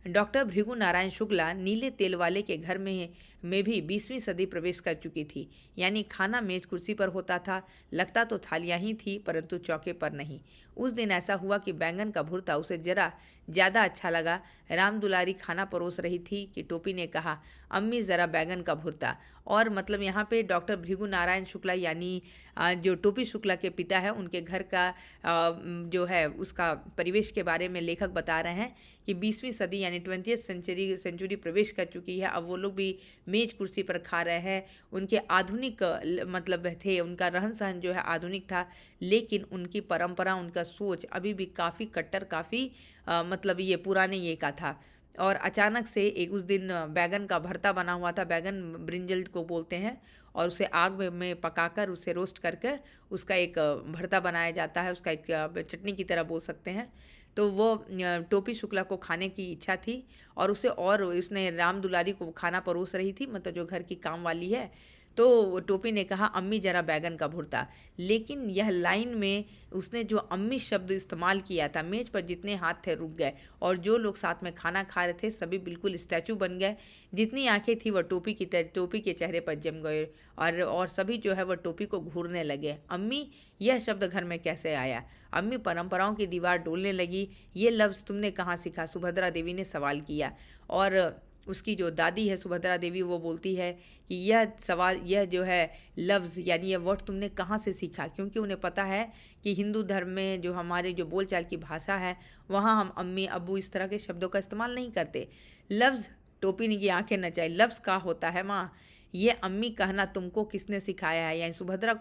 डॉक्टर भृगु नारायण शुक्ला नीले तेल वाले के घर में भी 20वीं सदी प्रवेश कर चुकी थी। यानी खाना मेज कुर्सी पर होता था, लगता तो थालियां ही थी परंतु चौके पर नहीं। उस दिन ऐसा हुआ कि बैंगन का भुर्ता उसे जरा ज़्यादा अच्छा लगा। राम दुलारी खाना परोस रही थी कि टोपी ने कहा, अम्मी ज़रा बैंगन का भुर्ता। और मतलब यहाँ पे डॉक्टर भृगु नारायण शुक्ला यानी जो टोपी शुक्ला के पिता है, उनके घर का जो है उसका परिवेश के बारे में लेखक बता रहे हैं कि 20वीं सदी यानी 20वीं सेंचुरी प्रवेश कर चुकी है। अब वो लोग भी मेज कुर्सी पर खा रहे हैं। उनके आधुनिक मतलब थे, उनका रहन सहन जो है आधुनिक था, लेकिन उनकी परंपरा, उनका सोच अभी भी काफ़ी कट्टर, काफ़ी मतलब ये पुराने ये का था। और अचानक से एक उस दिन बैगन का भरता बना हुआ था, बैगन ब्रिंजल को बोलते हैं, और उसे आग में पकाकर उसे रोस्ट कर कर उसका एक भरता बनाया जाता है, उसका एक चटनी की तरह बोल सकते हैं। तो वो टोपी शुक्ला को खाने की इच्छा थी और उसने राम दुलारी को खाना परोस रही थी, मतलब जो घर की काम वाली है। तो टोपी ने कहा, अम्मी ज़रा बैगन का भुर्ता। लेकिन यह लाइन में उसने जो अम्मी शब्द इस्तेमाल किया था, मेज पर जितने हाथ थे रुक गए और जो लोग साथ में खाना खा रहे थे सभी बिल्कुल स्टैचू बन गए। जितनी आंखें थी वह टोपी के चेहरे पर जम गए और सभी जो है वह टोपी को घूरने लगे। अम्मी, यह शब्द घर में कैसे आया? अम्मी परंपराओं की दीवार डोलने लगी। ये लफ्ज़ तुमने कहाँ सीखा? सुभद्रा देवी ने सवाल किया। और उसकी जो दादी है सुभद्रा देवी, वो बोलती है कि यह जो है लफ्ज़ यानी यह वर्ड तुमने कहाँ से सीखा? क्योंकि उन्हें पता है कि हिंदू धर्म में जो हमारे जो बोलचाल की भाषा है, वहाँ हम अम्मी, अब्बू इस तरह के शब्दों का इस्तेमाल नहीं करते। लफ्ज़, टोपी ने की आंखें नचाई, लफ्ज़ का होता है माँ? ये अम्मी कहना तुमको किसने सिखाया है? यानी सुभद्रा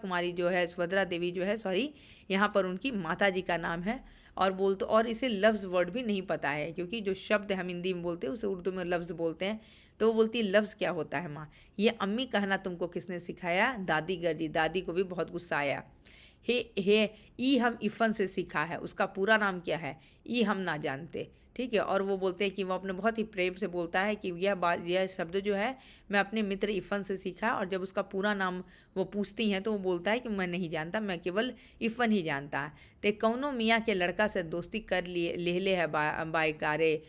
देवी जो है, सॉरी, यहाँ पर उनकी माता जी का नाम है। और इसे लफ्ज़ वर्ड भी नहीं पता है, क्योंकि जो शब्द हम हिंदी में बोलते हैं उसे उर्दू में लफ्ज़ बोलते हैं। तो वो बोलती है, लफ्ज़ क्या होता है माँ? ये अम्मी कहना तुमको किसने सिखाया? दादी गर्जी। दादी को भी बहुत गुस्सा आया। हे हे ई हम इफ़न से सीखा है, उसका पूरा नाम क्या है? ई हम ना जानते। ठीक है। और वो बोलते हैं कि वो अपने बहुत ही प्रेम से बोलता है कि यह शब्द जो है मैं अपने मित्र इफ़न से सीखा, और जब उसका पूरा नाम वो पूछती हैं तो वो बोलता है कि मैं नहीं जानता, मैं केवल इफ़न ही जानता है। ते कौनो मियाँ के लड़का से दोस्ती कर लिए लेहले है बायकारे,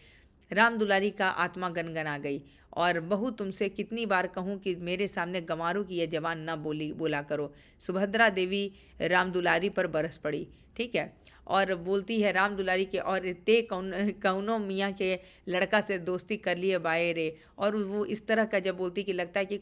राम दुलारी का आत्मा गनगना गई। और बहू तुमसे कितनी बार कहूँ कि मेरे सामने गंवारों की यह जवान न बोला करो। सुभद्रा देवी राम दुलारी पर बरस पड़ी, ठीक है। और बोलती है राम दुलारी के, और ते कौनो मियाँ के लड़का से दोस्ती कर लिए बाए रे। और वो इस तरह का जब बोलती कि लगता है कि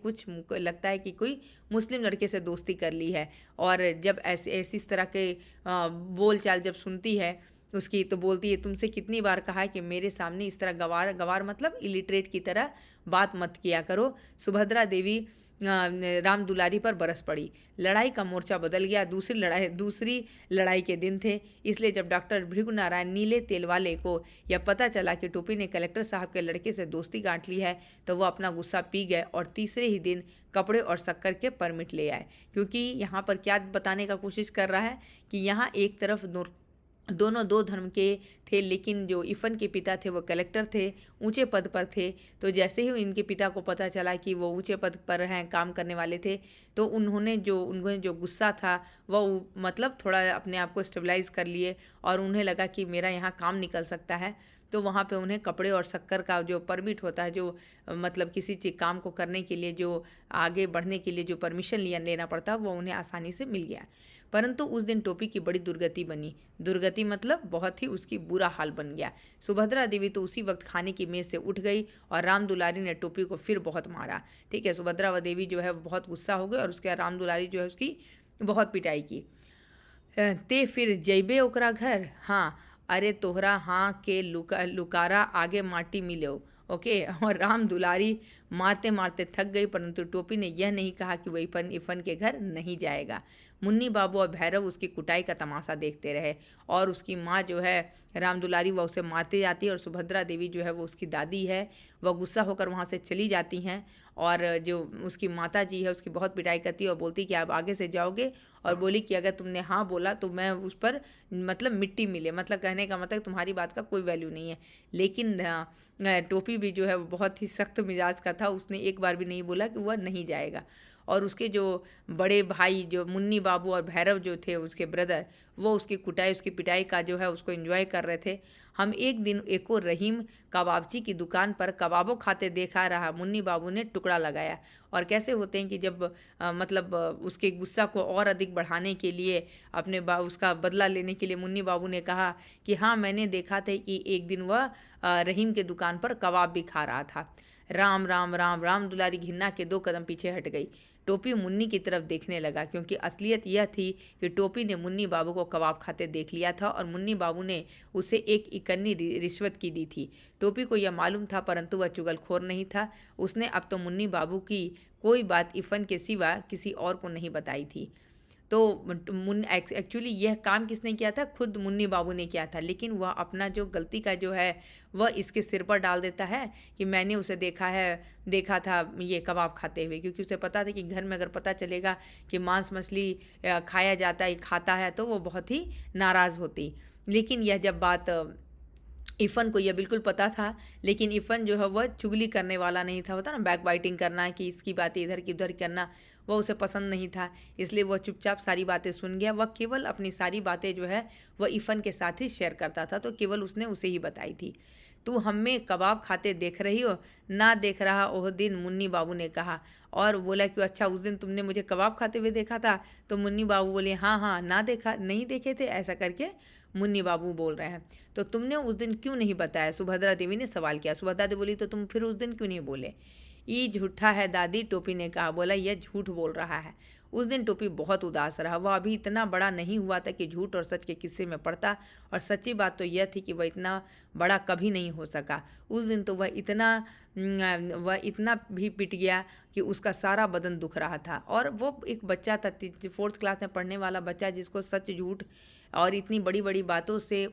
लगता है कि कोई मुस्लिम लड़के से दोस्ती कर ली है। और जब ऐसी इस तरह के बोल चाल जब सुनती है उसकी, तो बोलती है तुमसे कितनी बार कहा है कि मेरे सामने इस तरह गवार गवार मतलब इलिटरेट की तरह बात मत किया करो। सुभद्रा देवी राम दुलारी पर बरस पड़ी। लड़ाई का मोर्चा बदल गया। दूसरी लड़ाई के दिन थे, इसलिए जब डॉक्टर भृगु नारायण नीले तेल वाले को यह पता चला कि टोपी ने कलेक्टर साहब के लड़के से दोस्ती गांठ ली है, तो वो अपना गुस्सा पी गए और तीसरे ही दिन कपड़े और शक्कर के परमिट ले आए। क्योंकि यहाँ पर क्या बताने का कोशिश कर रहा है कि यहाँ एक तरफ दोनों दो धर्म के थे, लेकिन जो इफ़न के पिता थे वो कलेक्टर थे, ऊंचे पद पर थे। तो जैसे ही इनके पिता को पता चला कि वो ऊंचे पद पर हैं, काम करने वाले थे, तो उन्होंने जो गुस्सा था वह मतलब थोड़ा अपने आप को स्टेबलाइज कर लिए, और उन्हें लगा कि मेरा यहाँ काम निकल सकता है। तो वहाँ पे उन्हें कपड़े और शक्कर का जो परमिट होता है, जो मतलब किसी चीज़ काम को करने के लिए, जो आगे बढ़ने के लिए जो परमिशन लेना पड़ता है, वो उन्हें आसानी से मिल गया। परंतु उस दिन टोपी की बड़ी दुर्गति बनी। दुर्गति मतलब बहुत ही उसकी बुरा हाल बन गया। सुभद्रा देवी तो उसी वक्त खाने की मेज़ से उठ गई, और राम दुलारी ने टोपी को फिर बहुत मारा, ठीक है। सुभद्रा देवी जो है बहुत गुस्सा हो गई, और उसके बाद राम दुलारी जो है उसकी बहुत पिटाई की। ते फिर जइबे ओकरा घर, हाँ अरे तोहरा हाँ के लुकारा आगे माटी मिलो, ओके। और राम दुलारी मारते मारते थक गई, परंतु टोपी ने यह नहीं कहा कि वह इफ़न के घर नहीं जाएगा। मुन्नी बाबू और भैरव उसकी कुटाई का तमाशा देखते रहे, और उसकी माँ जो है राम दुलारी वह उसे मारते जाती है, और सुभद्रा देवी जो है वो उसकी दादी है, वह गुस्सा होकर वहाँ से चली जाती हैं। और जो उसकी माता जी है उसकी बहुत पिटाई करती है, और बोलती कि आप आगे से जाओगे, और बोली कि अगर तुमने हाँ बोला तो मैं उस पर मतलब मिट्टी मिले, मतलब कहने का मतलब तुम्हारी बात का कोई वैल्यू नहीं है। लेकिन टोपी भी जो है वो बहुत ही सख्त मिजाज का था, उसने एक बार भी नहीं बोला कि वह नहीं जाएगा। और उसके जो बड़े भाई जो मुन्नी बाबू और भैरव जो थे उसके ब्रदर, वो उसकी कुटाई उसकी पिटाई का जो है उसको एंजॉय कर रहे थे। हम एक दिन एको रहीम कबाबची की दुकान पर कबाबों खाते देखा रहा, मुन्नी बाबू ने टुकड़ा लगाया। और कैसे होते हैं कि जब मतलब उसके गुस्सा को और अधिक बढ़ाने के लिए, अपने उसका बदला लेने के लिए मुन्नी बाबू ने कहा कि हाँ मैंने देखा था कि एक दिन वह रहीम के दुकान पर कबाब भी खा रहा था। राम राम राम राम दुलारी घिन्ना के 2 कदम पीछे हट गई। टोपी मुन्नी की तरफ देखने लगा, क्योंकि असलियत यह थी कि टोपी ने मुन्नी बाबू को कबाब खाते देख लिया था, और मुन्नी बाबू ने उसे एक इकन्नी रिश्वत की दी थी। टोपी को यह मालूम था, परंतु वह चुगलखोर नहीं था। उसने अब तो मुन्नी बाबू की कोई बात इफ़न के सिवा किसी और को नहीं बताई थी। तो एक्चुअली यह काम किसने किया था? खुद मुन्नी बाबू ने किया था, लेकिन वह अपना जो गलती का जो है वह इसके सिर पर डाल देता है कि मैंने उसे देखा था ये कबाब खाते हुए, क्योंकि उसे पता था कि घर में अगर पता चलेगा कि मांस मछली खाया जाता है खाता है तो वो बहुत ही नाराज़ होती। लेकिन यह जब बात इफ़न को यह बिल्कुल पता था, लेकिन इफ़न जो है वह चुगली करने वाला नहीं था, होता ना बैक बाइटिंग करना कि इसकी बातें इधर की उधर करना, वह उसे पसंद नहीं था। इसलिए वह चुपचाप सारी बातें सुन गया। वह केवल अपनी सारी बातें जो है वह इफ़न के साथ ही शेयर करता था, तो केवल उसने उसे ही बताई थी। तू हमें कबाब खाते देख रही हो? ना देख रहा ओह दिन, मुन्नी बाबू ने कहा। और बोला कि अच्छा उस दिन तुमने मुझे कबाब खाते हुए देखा था? तो मुन्नी बाबू बोले हाँ हाँ, ना देखा नहीं देखे थे, ऐसा करके मुन्नी बाबू बोल रहे हैं। तो तुमने उस दिन क्यों नहीं बताया? सुभद्रा देवी ने सवाल किया। सुभद्रा देवी बोली तो तुम फिर उस दिन क्यों नहीं बोले? ये झूठा है दादी, टोपी ने कहा। बोला यह झूठ बोल रहा है। उस दिन टोपी बहुत उदास रहा। वह अभी इतना बड़ा नहीं हुआ था कि झूठ और सच के किस्से में पड़ता, और सच्ची बात तो यह थी कि वह इतना बड़ा कभी नहीं हो सका। उस दिन तो वह इतना भी पिट गया कि उसका सारा बदन दुख रहा था। और वो एक बच्चा था, 4th क्लास में पढ़ने वाला बच्चा, जिसको सच झूठ और इतनी बड़ी बड़ी बातों से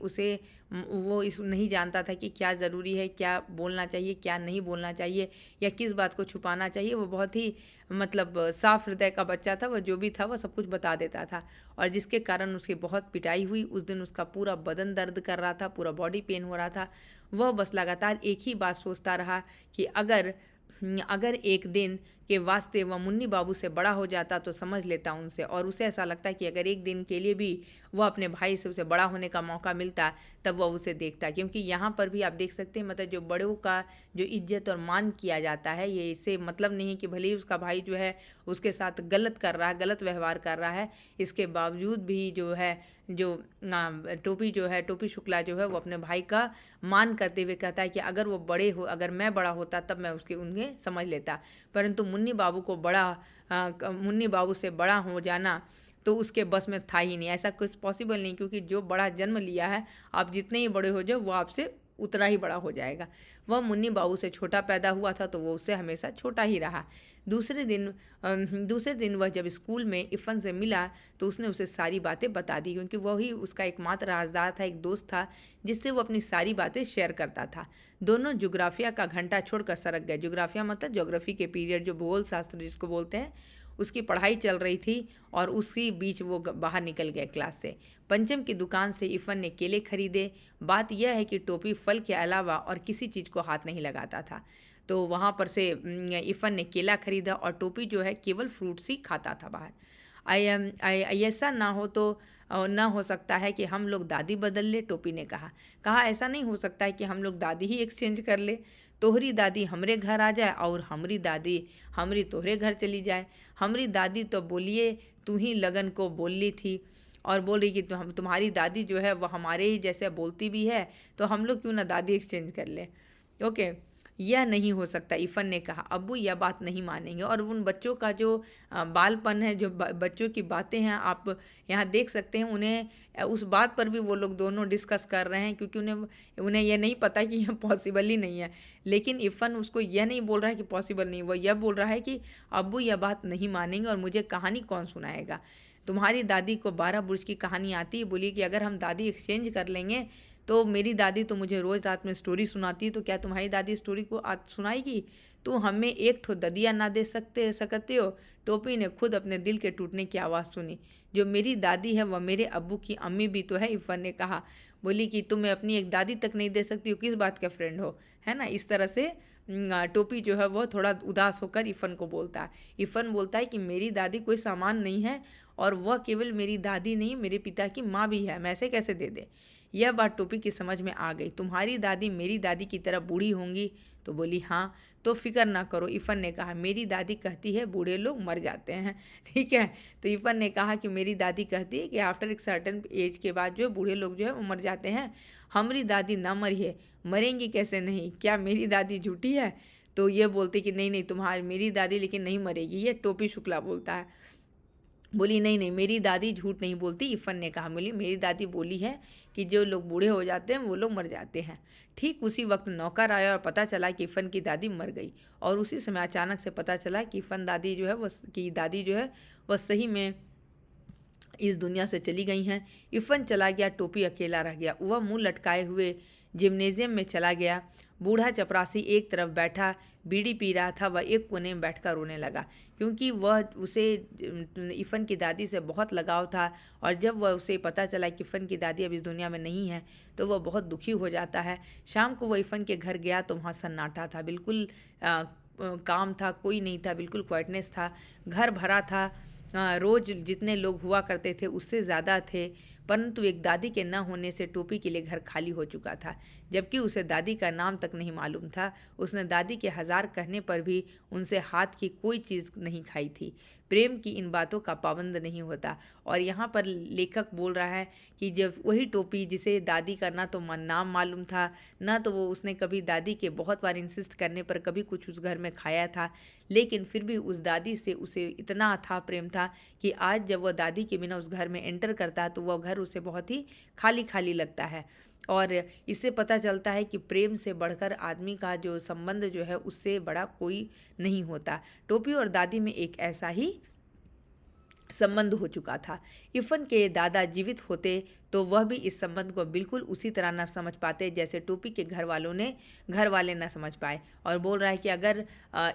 वो इस नहीं जानता था कि क्या ज़रूरी है, क्या बोलना चाहिए, क्या नहीं बोलना चाहिए, या किस बात को छुपाना चाहिए। वो बहुत ही मतलब साफ हृदय का बच्चा था। वह जो भी था वह सब कुछ बता देता था, और जिसके कारण उसकी बहुत पिटाई हुई। उस दिन उसका पूरा बदन दर्द कर रहा था, पूरा बॉडी पेन हो रहा था। वह बस लगातार एक ही बात सोचता रहा कि अगर एक दिन के वास्ते वह मुन्नी बाबू से बड़ा हो जाता तो समझ लेता उनसे, और उसे ऐसा लगता कि अगर एक दिन के लिए भी वह अपने भाई से उसे बड़ा होने का मौका मिलता तब वह उसे देखता। क्योंकि यहाँ पर भी आप देख सकते हैं, मतलब जो बड़ों का जो इज्जत और मान किया जाता है, ये इससे मतलब नहीं है कि भले ही उसका भाई जो है उसके साथ गलत कर रहा है, गलत व्यवहार कर रहा है, इसके बावजूद भी जो है जो टोपी शुक्ला जो है वो अपने भाई का मान करते हुए कहता है कि अगर मैं बड़ा होता तब मैं उन्हें समझ लेता। परंतु मुन्नी बाबू से बड़ा हो जाना तो उसके बस में था ही नहीं, ऐसा कुछ पॉसिबल नहीं, क्योंकि जो बड़ा जन्म लिया है, आप जितने ही बड़े हो जाओ वो आपसे उतना ही बड़ा हो जाएगा। वह मुन्नी बाबू से छोटा पैदा हुआ था तो वो उससे हमेशा छोटा ही रहा। दूसरे दिन वह जब स्कूल में इफ़न से मिला तो उसने उसे सारी बातें बता दी, क्योंकि वही उसका एकमात्र राजदार था, एक दोस्त था जिससे वो अपनी सारी बातें शेयर करता था। दोनों ज्योग्राफिया का घंटा छोड़कर सरक गए। ज्योग्राफिया मतलब ज्योग्राफी के पीरियड, जो भूगोल शास्त्र जिसको बोलते हैं, उसकी पढ़ाई चल रही थी और उसी बीच वो बाहर निकल गए क्लास से। पंचम की दुकान से इफ़न ने केले खरीदे। बात यह है कि टोपी फल के अलावा और किसी चीज़ को हाथ नहीं लगाता था, तो वहाँ पर से इफ़न ने केला खरीदा और टोपी जो है केवल फ्रूट्स ही खाता था बाहर। ऐसा ना हो सकता है कि हम लोग दादी बदल ले, टोपी ने कहा ऐसा नहीं हो सकता है कि हम लोग दादी ही एक्सचेंज कर ले। तोहरी दादी हमरे घर आ जाए और हमरी दादी हमरी तोहरे घर चली जाए। हमरी दादी तो बोलिए तू ही लगन को बोली थी और बोल रही कि तुम्हारी दादी जो है वो हमारे ही जैसे बोलती भी है, तो हम लोग क्यों ना दादी एक्सचेंज कर ले। ओके, यह नहीं हो सकता, इफ़न ने कहा। अब्बू यह बात नहीं मानेंगे। और उन बच्चों का जो बालपन है, जो बच्चों की बातें हैं, आप यहाँ देख सकते हैं। उन्हें उस बात पर भी वो लोग दोनों डिस्कस कर रहे हैं, क्योंकि उन्हें यह नहीं पता कि यह पॉसिबल ही नहीं है। लेकिन इफ़न उसको यह नहीं बोल रहा है कि पॉसिबल नहीं, वह यह बोल रहा है कि अब्बू यह बात नहीं मानेंगे और मुझे कहानी कौन सुनाएगा। तुम्हारी दादी को 12 बुर्ज की कहानी आती है। बोली कि अगर हम दादी एक्सचेंज कर लेंगे तो मेरी दादी तो मुझे रोज़ रात में स्टोरी सुनाती है, तो क्या तुम्हारी दादी स्टोरी को आज सुनाएगी? तू हमें एक ठो ददिया ना दे सकते हो? टोपी ने खुद अपने दिल के टूटने की आवाज़ सुनी। जो मेरी दादी है वह मेरे अब्बू की अम्मी भी तो है, इफ़न ने कहा। बोली कि तुम्हें अपनी एक दादी तक नहीं दे सकती हो, किस बात का फ्रेंड हो, है ना। इस तरह से टोपी जो है वह थोड़ा उदास होकर इफ़न को बोलता है। इफ़न बोलता है कि मेरी दादी कोई सामान नहीं है, और वह केवल मेरी दादी नहीं, मेरे पिता की माँ भी है, मैं ऐसे कैसे दे दे। यह बात टोपी की समझ में आ गई। तुम्हारी दादी मेरी दादी की तरह बूढ़ी होंगी? तो बोली हाँ। तो फिक्र ना करो, इफ़न ने कहा। मेरी दादी कहती है बूढ़े लोग मर जाते हैं। ठीक है, तो इफ़न ने कहा कि मेरी दादी कहती है कि आफ्टर एक सर्टेन एज के बाद जो बूढ़े लोग जो है वो मर जाते हैं। हमारी दादी ना मरी है, मरेंगी कैसे नहीं, क्या मेरी दादी झूठी है? तो ये बोलती कि नहीं नहीं, तुम्हारी मेरी दादी लेकिन नहीं मरेगी, ये टोपी शुक्ला बोलता है। बोली नहीं नहीं, मेरी दादी झूठ नहीं बोलती, इफ़न ने कहा। बोली मेरी दादी बोली है कि जो लोग बूढ़े हो जाते हैं वो लोग मर जाते हैं। ठीक उसी वक्त नौकर आया और पता चला कि इफ़न की दादी मर गई। और उसी समय अचानक से पता चला कि इफ़न दादी जो है वह सही में इस दुनिया से चली गई हैं। इफ़न चला गया, टोपी अकेला रह गया। वह मुंह लटकाए हुए जिम्नेजियम में चला गया। बूढ़ा चपरासी एक तरफ बैठा बीड़ी पी रहा था, वह एक कोने में बैठकर रोने लगा, क्योंकि उसे इफ़न की दादी से बहुत लगाव था। और जब वह उसे पता चला कि इफ़न की दादी अब इस दुनिया में नहीं है तो वह बहुत दुखी हो जाता है। शाम को वह इफ़न के घर गया तो वहाँ सन्नाटा था, बिल्कुल काम था, कोई नहीं था, बिल्कुल क्वाइटनेस था। घर भरा था, रोज़ जितने लोग हुआ करते थे उससे ज़्यादा थे। परंतु एक दादी के न होने से टोपी के लिए घर खाली हो चुका था, जबकि उसे दादी का नाम तक नहीं मालूम था। उसने दादी के 1000 कहने पर भी उनसे हाथ की कोई चीज़ नहीं खाई थी। प्रेम की इन बातों का पाबंद नहीं होता। और यहाँ पर लेखक बोल रहा है कि जब वही टोपी जिसे दादी का ना तो नाम मालूम था, ना तो वो उसने कभी दादी के बहुत बार इंसिस्ट करने पर कभी कुछ उस घर में खाया था, लेकिन फिर भी उस दादी से उसे इतना अथाह प्रेम था कि आज जब वह दादी के बिना उस घर में एंटर करता है तो वह घर उसे बहुत ही खाली खाली लगता है। और इससे पता चलता है कि प्रेम से बढ़कर आदमी का जो संबंध जो है उससे बड़ा कोई नहीं होता। टोपी और दादी में एक ऐसा ही संबंध हो चुका था। इफ़न के दादा जीवित होते तो वह भी इस संबंध को बिल्कुल उसी तरह न समझ पाते जैसे टोपी के घर वाले न समझ पाए। और बोल रहा है कि अगर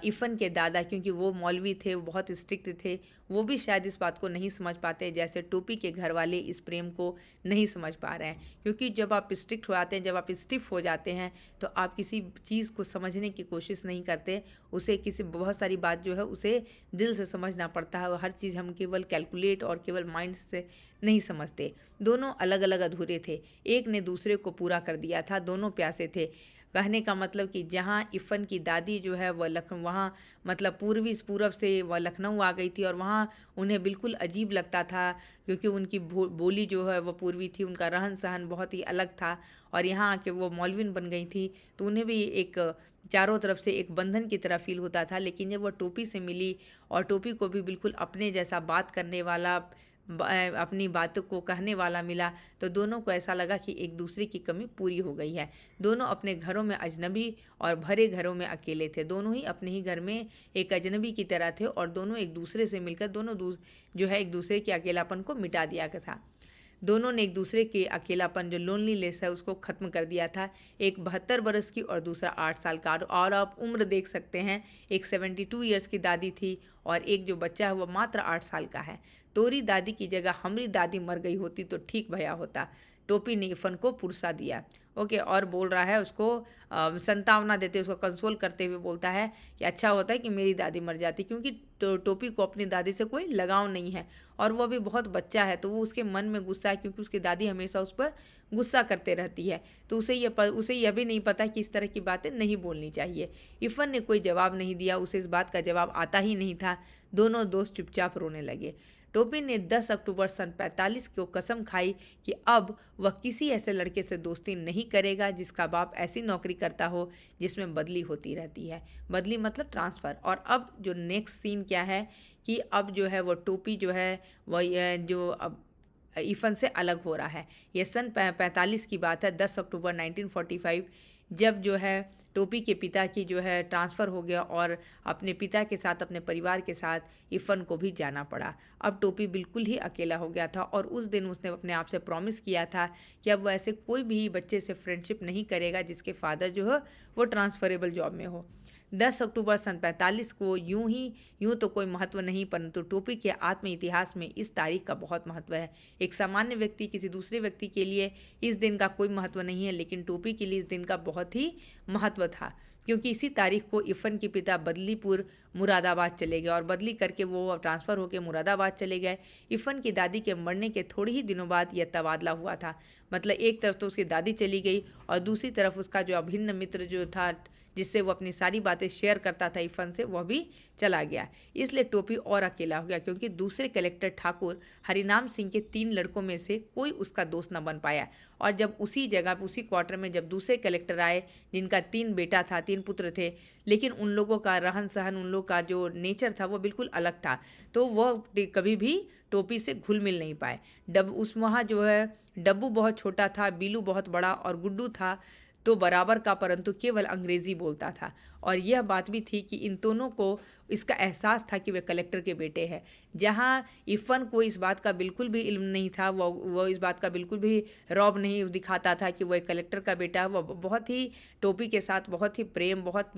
इफ़न के दादा, क्योंकि वो मौलवी थे, वो बहुत स्ट्रिक्ट थे, वो भी शायद इस बात को नहीं समझ पाते जैसे टोपी के घर वाले इस प्रेम को नहीं समझ पा रहे हैं। क्योंकि जब आप स्ट्रिक्ट हो जाते हैं, जब आप स्टिफ हो जाते हैं, तो आप किसी चीज़ को समझने की कोशिश नहीं करते। उसे किसी बहुत सारी बात जो है उसे दिल से समझना पड़ता है। हर चीज़ हम केवल कैलकुलेट और केवल माइंड से नहीं समझते। दोनों अलग अलग अधूरे थे, एक ने दूसरे को पूरा कर दिया था, दोनों प्यासे थे। कहने का मतलब कि जहाँ इफ़न की दादी जो है वह लखनऊ, वहाँ मतलब पूरब से वह लखनऊ आ गई थी और वहाँ उन्हें बिल्कुल अजीब लगता था, क्योंकि उनकी बोली जो है वह पूर्वी थी, उनका रहन सहन बहुत ही अलग था। और यहाँ आके वो मौलविन बन गई थी, तो उन्हें भी एक चारों तरफ से एक बंधन की तरह फील होता था। लेकिन जब वह टोपी से मिली और टोपी को भी बिल्कुल अपने जैसा बात करने वाला, अपनी बातों को कहने वाला मिला, तो दोनों को ऐसा लगा कि एक दूसरे की कमी पूरी हो गई है। दोनों अपने घरों में अजनबी और भरे घरों में अकेले थे। दोनों ही अपने ही घर में एक अजनबी की तरह थे और दोनों एक दूसरे से मिलकर जो है एक दूसरे के अकेलापन को मिटा दिया था। दोनों ने एक दूसरे के अकेलापन, जो लोनलीनेस है, उसको ख़त्म कर दिया था। एक 72 बरस की और दूसरा 8 साल का। और आप उम्र देख सकते हैं, एक 72 ईयर्स की दादी थी और एक जो बच्चा है वो मात्र 8 साल का है। तोरी दादी की जगह हमारी दादी मर गई होती तो ठीक भया होता। टोपी ने इफ़न को पुरसा दिया। ओके, और बोल रहा है उसको संतावना देते, उसको कंसोल करते हुए बोलता है कि अच्छा होता है कि मेरी दादी मर जाती, क्योंकि टोपी को अपनी दादी से कोई लगाव नहीं है और वह भी बहुत बच्चा है, तो वो उसके मन में गुस्सा है, क्योंकि उसकी दादी हमेशा उस पर गुस्सा करते रहती है। तो उसे यह भी नहीं पता कि इस तरह की बातें नहीं बोलनी चाहिए। इफ़न ने कोई जवाब नहीं दिया, उसे इस बात का जवाब आता ही नहीं था। दोनों दोस्त चुपचाप रोने लगे। टोपी ने 10 अक्टूबर सन 45 को कसम खाई कि अब वह किसी ऐसे लड़के से दोस्ती नहीं करेगा जिसका बाप ऐसी नौकरी करता हो जिसमें बदली होती रहती है। बदली मतलब ट्रांसफ़र। और अब जो नेक्स्ट सीन क्या है कि अब जो है वो टोपी जो है वह जो अब इफ़न से अलग हो रहा है। ये सन 45 की बात है, 10 अक्टूबर 1945, जब जो है टोपी के पिता की जो है ट्रांसफ़र हो गया और अपने पिता के साथ, अपने परिवार के साथ इफ़न को भी जाना पड़ा। अब टोपी बिल्कुल ही अकेला हो गया था और उस दिन उसने अपने आप से प्रॉमिस किया था कि अब वो ऐसे कोई भी बच्चे से फ्रेंडशिप नहीं करेगा जिसके फादर जो है वो ट्रांसफ़रेबल जॉब में हो। 10 अक्टूबर सन 45 को यूं तो कोई महत्व नहीं, परंतु टोपी के आत्म इतिहास में इस तारीख का बहुत महत्व है। एक सामान्य व्यक्ति किसी दूसरे व्यक्ति के लिए इस दिन का कोई महत्व नहीं है, लेकिन टोपी के लिए इस दिन का बहुत ही महत्व था, क्योंकि इसी तारीख को इफ़न के पिता बदलीपुर मुरादाबाद चले गए और बदली करके वो ट्रांसफ़र होकर मुरादाबाद चले गए। इफ़न की दादी के मरने के थोड़ी ही दिनों बाद यह तबादला हुआ था। मतलब एक तरफ तो उसकी दादी चली गई और दूसरी तरफ उसका जो अभिन्न मित्र जो था, जिससे वो अपनी सारी बातें शेयर करता था इफ़न से, वह भी चला गया। इसलिए टोपी और अकेला हो गया, क्योंकि दूसरे कलेक्टर ठाकुर हरिनाम सिंह के 3 लड़कों में से कोई उसका दोस्त न बन पाया। और जब उसी जगह, उसी क्वार्टर में जब दूसरे कलेक्टर आए, जिनका 3 बेटा था, 3 पुत्र थे, लेकिन उन लोगों का रहन सहन, उन लोग का जो नेचर था वो बिल्कुल अलग था, तो वह कभी भी टोपी से घुल मिल नहीं पाए। वहाँ जो है डब्बू बहुत छोटा था, बीलू बहुत बड़ा और गुड्डू था तो बराबर का, परंतु केवल अंग्रेज़ी बोलता था। और यह बात भी थी कि इन दोनों को इसका एहसास था कि वे कलेक्टर के बेटे हैं। जहाँ इफ़न को इस बात का बिल्कुल भी इल्म नहीं था, वो इस बात का बिल्कुल भी रौब नहीं दिखाता था कि वो एक कलेक्टर का बेटा है। वो बहुत ही टोपी के साथ बहुत ही प्रेम, बहुत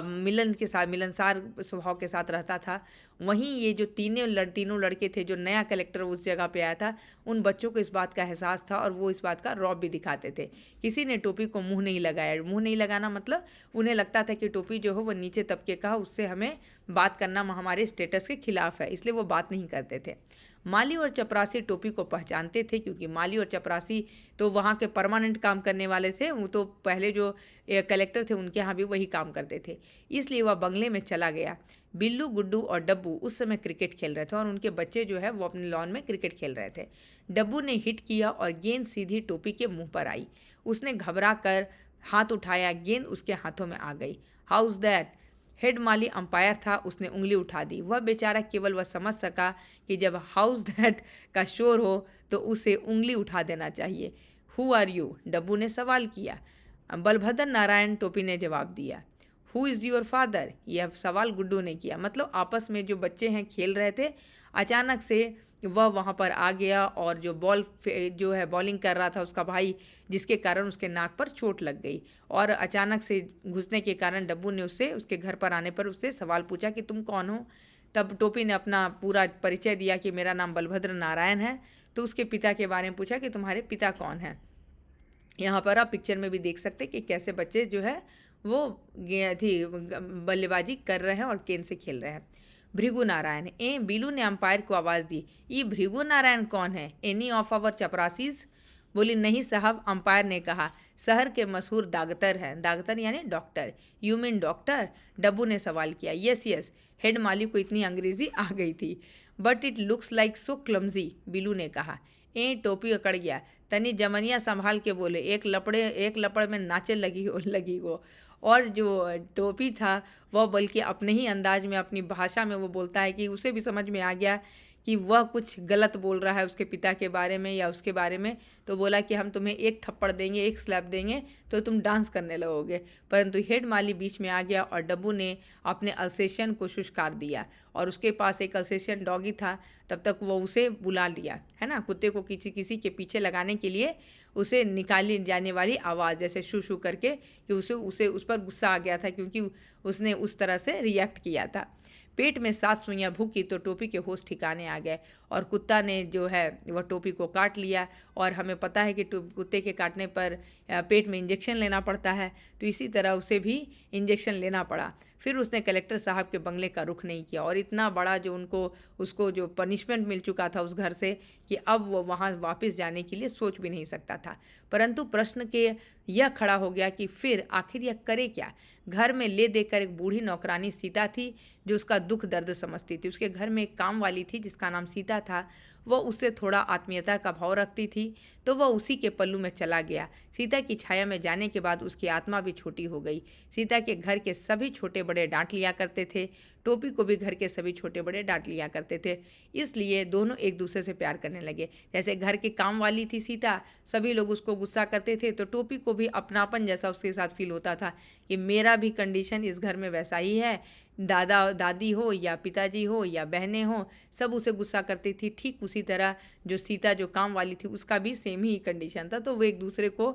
मिलनसार स्वभाव के साथ रहता था। वहीं ये जो तीनों लड़के थे, जो नया कलेक्टर उस जगह पे आया था, उन बच्चों को इस बात का एहसास था और वो इस बात का रौब भी दिखाते थे। किसी ने टोपी को मुँह नहीं लगाया। मुँह नहीं लगाना मतलब उन्हें लगता था कि टोपी जो हो वो नीचे तबके का, उससे हमें बात करना हमारे स्टेटस के खिलाफ है, इसलिए वो बात नहीं करते थे। माली और चपरासी टोपी को पहचानते थे, क्योंकि माली और चपरासी तो वहाँ के परमानेंट काम करने वाले थे। वो तो पहले जो कलेक्टर थे उनके यहाँ भी वही काम करते थे, इसलिए वह बंगले में चला गया। बिल्लू, गुड्डू और डब्बू उस समय क्रिकेट खेल रहे थे और उनके बच्चे जो है वो अपने लॉन में क्रिकेट खेल रहे थे। डब्बू ने हिट किया और गेंद सीधी टोपी के मुंह पर आई। उसने घबरा कर हाथ उठाया, गेंद उसके हाथों में आ गई। House that? Head Mali umpire था, उसने उंगली उठा दी। वह बेचारा केवल वह समझ सका कि जब हाउस दैट का शोर हो तो उसे उंगली उठा देना चाहिए। Who are you? डब्बू ने सवाल किया। बलभद्र नारायण, टोपी ने जवाब दिया। हु इज़ योर फादर, यह सवाल गुड्डू ने किया। मतलब आपस में जो बच्चे हैं खेल रहे थे, अचानक से वह वहाँ पर आ गया और जो जो है बॉलिंग कर रहा था उसका भाई, जिसके कारण उसके नाक पर चोट लग गई और अचानक से घुसने के कारण डब्बू ने उससे उसके घर पर आने पर उससे सवाल पूछा कि तुम कौन हो। तब टोपी ने अपना पूरा परिचय दिया कि मेरा नाम बलभद्र नारायण है। तो उसके पिता के बारे में पूछा कि तुम्हारे पिता कौन हैं। यहाँ पर आप पिक्चर में भी देख सकते कि कैसे बच्चे जो है वो बल्लेबाजी कर रहे हैं और गेंद से खेल रहे हैं। भृगु नारायण, बीलू ने अंपायर को आवाज़ दी, ये भृगु नारायण कौन है? एनी ऑफ आवर चपरासीज? बोली, नहीं साहब, अंपायर ने कहा, शहर के मशहूर दागतर हैं। दागतर यानी doctor. You mean doctor? Dabbu ने सवाल किया। यस यस, हेड माली को इतनी अंग्रेजी आ गई थी। But it looks like so clumsy, Billu ने कहा। टोपी अकड़ गया। तनी जमनिया संभाल के बोले, एक लपड़ में नाचे लगी हो। और जो टोपी था वह बल्कि अपने ही अंदाज में अपनी भाषा में वो बोलता है कि उसे भी समझ में आ गया कि वह कुछ गलत बोल रहा है उसके पिता के बारे में या उसके बारे में। तो बोला कि हम तुम्हें एक थप्पड़ देंगे, एक स्लैप देंगे तो तुम डांस करने लगोगे। परंतु हेड माली बीच में आ गया और डब्बू ने अपने अल्सेशियन को शुष्कार दिया और उसके पास एक अल्सेशियन डॉगी था। तब तक वो उसे बुला लिया, है ना, कुत्ते को किसी के पीछे लगाने के लिए उसे निकाली जाने वाली आवाज़ जैसे शू शू करके, कि उसे उस पर गुस्सा आ गया था क्योंकि उसने उस तरह से रिएक्ट किया था। पेट में 7 सुइयां भूखी तो टोपी के होश ठिकाने आ गए और कुत्ता ने जो है वह टोपी को काट लिया। और हमें पता है कि कुत्ते के काटने पर पेट में इंजेक्शन लेना पड़ता है, तो इसी तरह उसे भी इंजेक्शन लेना पड़ा। फिर उसने कलेक्टर साहब के बंगले का रुख नहीं किया और इतना बड़ा जो उसको जो पनिशमेंट मिल चुका था उस घर से कि अब वो वहाँ वापस जाने के लिए सोच भी नहीं सकता था। परंतु प्रश्न के यह खड़ा हो गया कि फिर आखिर यह करे क्या। घर में ले देकर एक बूढ़ी नौकरानी सीता थी जो उसका दुख दर्द समझती थी। उसके घर में एक काम वाली थी जिसका नाम सीता था। वह उससे थोड़ा आत्मीयता का भाव रखती थी, तो वह उसी के पल्लू में चला गया। सीता की छाया में जाने के बाद उसकी आत्मा भी छोटी हो गई। सीता के घर के सभी छोटे बड़े डांट लिया करते थे। टोपी को भी घर के सभी छोटे बड़े डांट लिया करते थे। इसलिए दोनों एक दूसरे से प्यार करने लगे। जैसे घर की काम वाली थी सीता, सभी लोग उसको गुस्सा करते थे, तो टोपी को भी अपनापन जैसा उसके साथ फील होता था कि मेरा भी कंडीशन इस घर में वैसा ही है। दादा दादी हो या पिताजी हो या बहनें हो, सब उसे गुस्सा करती थी। ठीक उसी तरह जो सीता जो काम वाली थी उसका भी सेम ही कंडीशन था, तो वो एक दूसरे को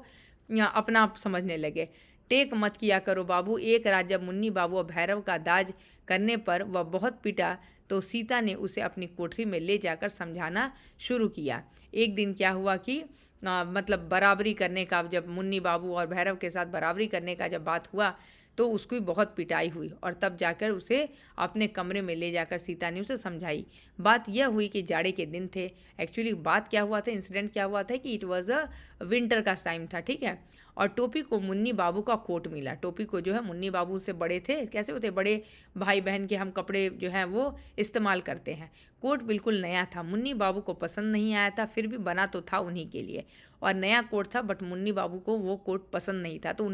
अपना समझने लगे। टेक मत किया करो बाबू। एक रात जब मुन्नी बाबू और भैरव का दाज करने पर वह बहुत पिटा, तो सीता ने उसे अपनी कोठरी में ले जाकर समझाना शुरू किया। एक दिन क्या हुआ कि मतलब बराबरी करने का, जब मुन्नी बाबू और भैरव के साथ बराबरी करने का जब बात हुआ तो उसकी भी बहुत पिटाई हुई और तब जाकर उसे अपने कमरे में ले जाकर सीता ने उसे समझाई। बात यह हुई कि जाड़े के दिन थे। एक्चुअली बात क्या हुआ था, इंसिडेंट क्या हुआ था कि इट वाज अ विंटर का टाइम था, ठीक है। और टोपी को मुन्नी बाबू का कोट मिला। टोपी को जो है मुन्नी बाबू से बड़े थे, कैसे होते बड़े भाई बहन के हम कपड़े जो हैं वो इस्तेमाल करते हैं। कोट बिल्कुल नया था। मुन्नी बाबू को पसंद नहीं आया था, फिर भी बना तो था उन्हीं के लिए और नया कोट था, बट मुन्नी बाबू को वो कोट पसंद नहीं था, तो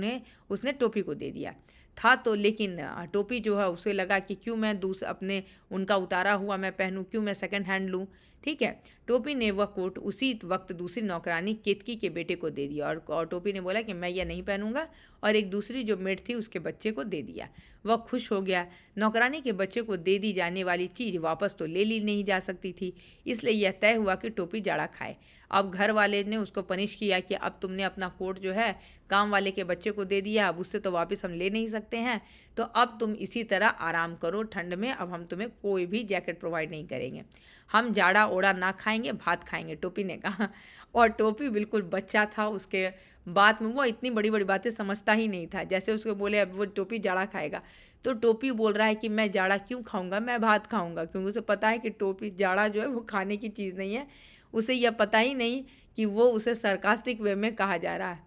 उसने टोपी को दे दिया था। तो लेकिन टोपी जो है उसे लगा कि क्यों मैं अपने उनका उतारा हुआ मैं पहनूं, क्यों मैं सेकंड हैंड लूं, ठीक है। टोपी ने वह कोट उसी वक्त दूसरी नौकरानी केतकी के बेटे को दे दिया और टोपी ने बोला कि मैं यह नहीं पहनूंगा और एक दूसरी जो मेड थी उसके बच्चे को दे दिया। वह खुश हो गया। नौकरानी के बच्चे को दे दी जाने वाली चीज़ वापस तो ले ली नहीं जा सकती थी, इसलिए यह तय हुआ कि टोपी जाड़ा खाए। अब घर वाले ने उसको पनिश किया कि अब तुमने अपना कोट जो है काम वाले के बच्चे को दे दिया, अब उससे तो वापस हम ले नहीं सकते हैं, तो अब तुम इसी तरह आराम करो ठंड में, अब हम तुम्हें कोई भी जैकेट प्रोवाइड नहीं करेंगे, हम जाड़ा ओड़ा ना खाएंगे, भात खाएंगे, टोपी ने कहा। और टोपी बिल्कुल बच्चा था, उसके बात में वो इतनी बड़ी बड़ी बातें समझता ही नहीं था। जैसे उसको बोले अब वो टोपी जाड़ा खाएगा, तो टोपी बोल रहा है कि मैं जाड़ा क्यों खाऊंगा, मैं भात खाऊंगा, क्योंकि उसे पता है कि टोपी जाड़ा जो है वो खाने की चीज़ नहीं है। उसे यह पता ही नहीं कि वो उसे सरकास्टिक वे में कहा जा रहा है।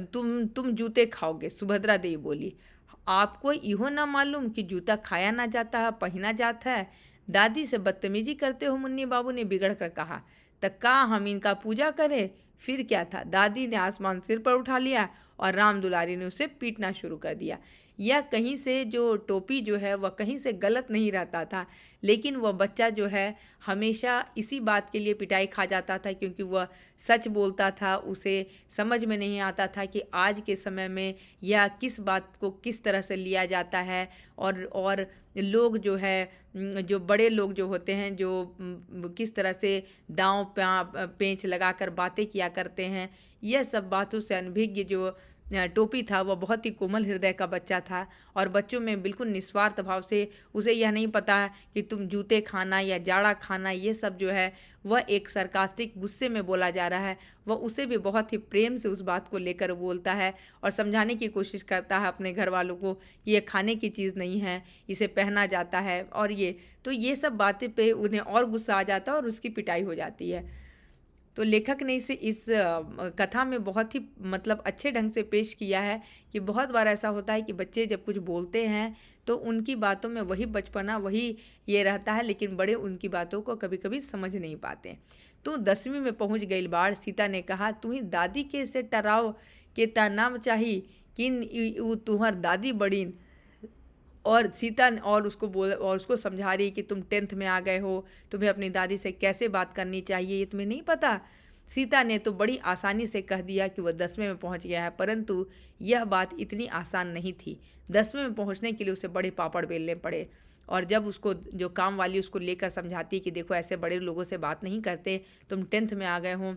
तुम जूते खाओगे, सुभद्रा देवी बोली। आपको इहो ना मालूम कि जूता खाया ना जाता है, पहना जाता है। दादी से बदतमीजी करते हो, मुन्नी बाबू ने बिगड़ कर कहा। तो का हम इनका पूजा करें, फिर क्या था। दादी ने आसमान सिर पर उठा लिया और राम दुलारी ने उसे पीटना शुरू कर दिया। यह कहीं से जो टोपी जो है वह कहीं से गलत नहीं रहता था, लेकिन वह बच्चा जो है हमेशा इसी बात के लिए पिटाई खा जाता था क्योंकि वह सच बोलता था। उसे समझ में नहीं आता था कि आज के समय में यह किस बात को किस तरह से लिया जाता है, और लोग जो है जो बड़े लोग जो होते हैं जो किस तरह से दांव पेंच लगाकर बातें किया करते हैं। यह सब बातों से अनभिज्ञ जो टोपी था वह बहुत ही कोमल हृदय का बच्चा था, और बच्चों में बिल्कुल निस्वार्थ भाव से उसे यह नहीं पता कि तुम जूते खाना या जाड़ा खाना ये सब जो है वह एक सरकास्टिक गुस्से में बोला जा रहा है। वह उसे भी बहुत ही प्रेम से उस बात को लेकर बोलता है और समझाने की कोशिश करता है अपने घर वालों को कि ये खाने की चीज़ नहीं है, इसे पहना जाता है, और ये सब बातें पे उन्हें और गुस्सा आ जाता है और उसकी पिटाई हो जाती है। तो लेखक ने इसे इस कथा में बहुत ही मतलब अच्छे ढंग से पेश किया है कि बहुत बार ऐसा होता है कि बच्चे जब कुछ बोलते हैं तो उनकी बातों में वही बचपना वही ये रहता है, लेकिन बड़े उनकी बातों को कभी कभी समझ नहीं पाते। तो 10वीं में पहुंच गई बाढ़, सीता ने कहा तुम्ही दादी के से टराव के ता नाम चाही किन तुहर दादी बड़ीन। और सीता और उसको समझा रही कि तुम 10th में आ गए हो, तुम्हें अपनी दादी से कैसे बात करनी चाहिए ये तुम्हें नहीं पता। सीता ने तो बड़ी आसानी से कह दिया कि वह 10वें में पहुंच गया है, परंतु यह बात इतनी आसान नहीं थी। 10वें में पहुंचने के लिए उसे बड़े पापड़ बेलने पड़े, और जब उसको जो काम वाली उसको लेकर समझाती कि देखो ऐसे बड़े लोगों से बात नहीं करते, तुम 10th में आ गए हो,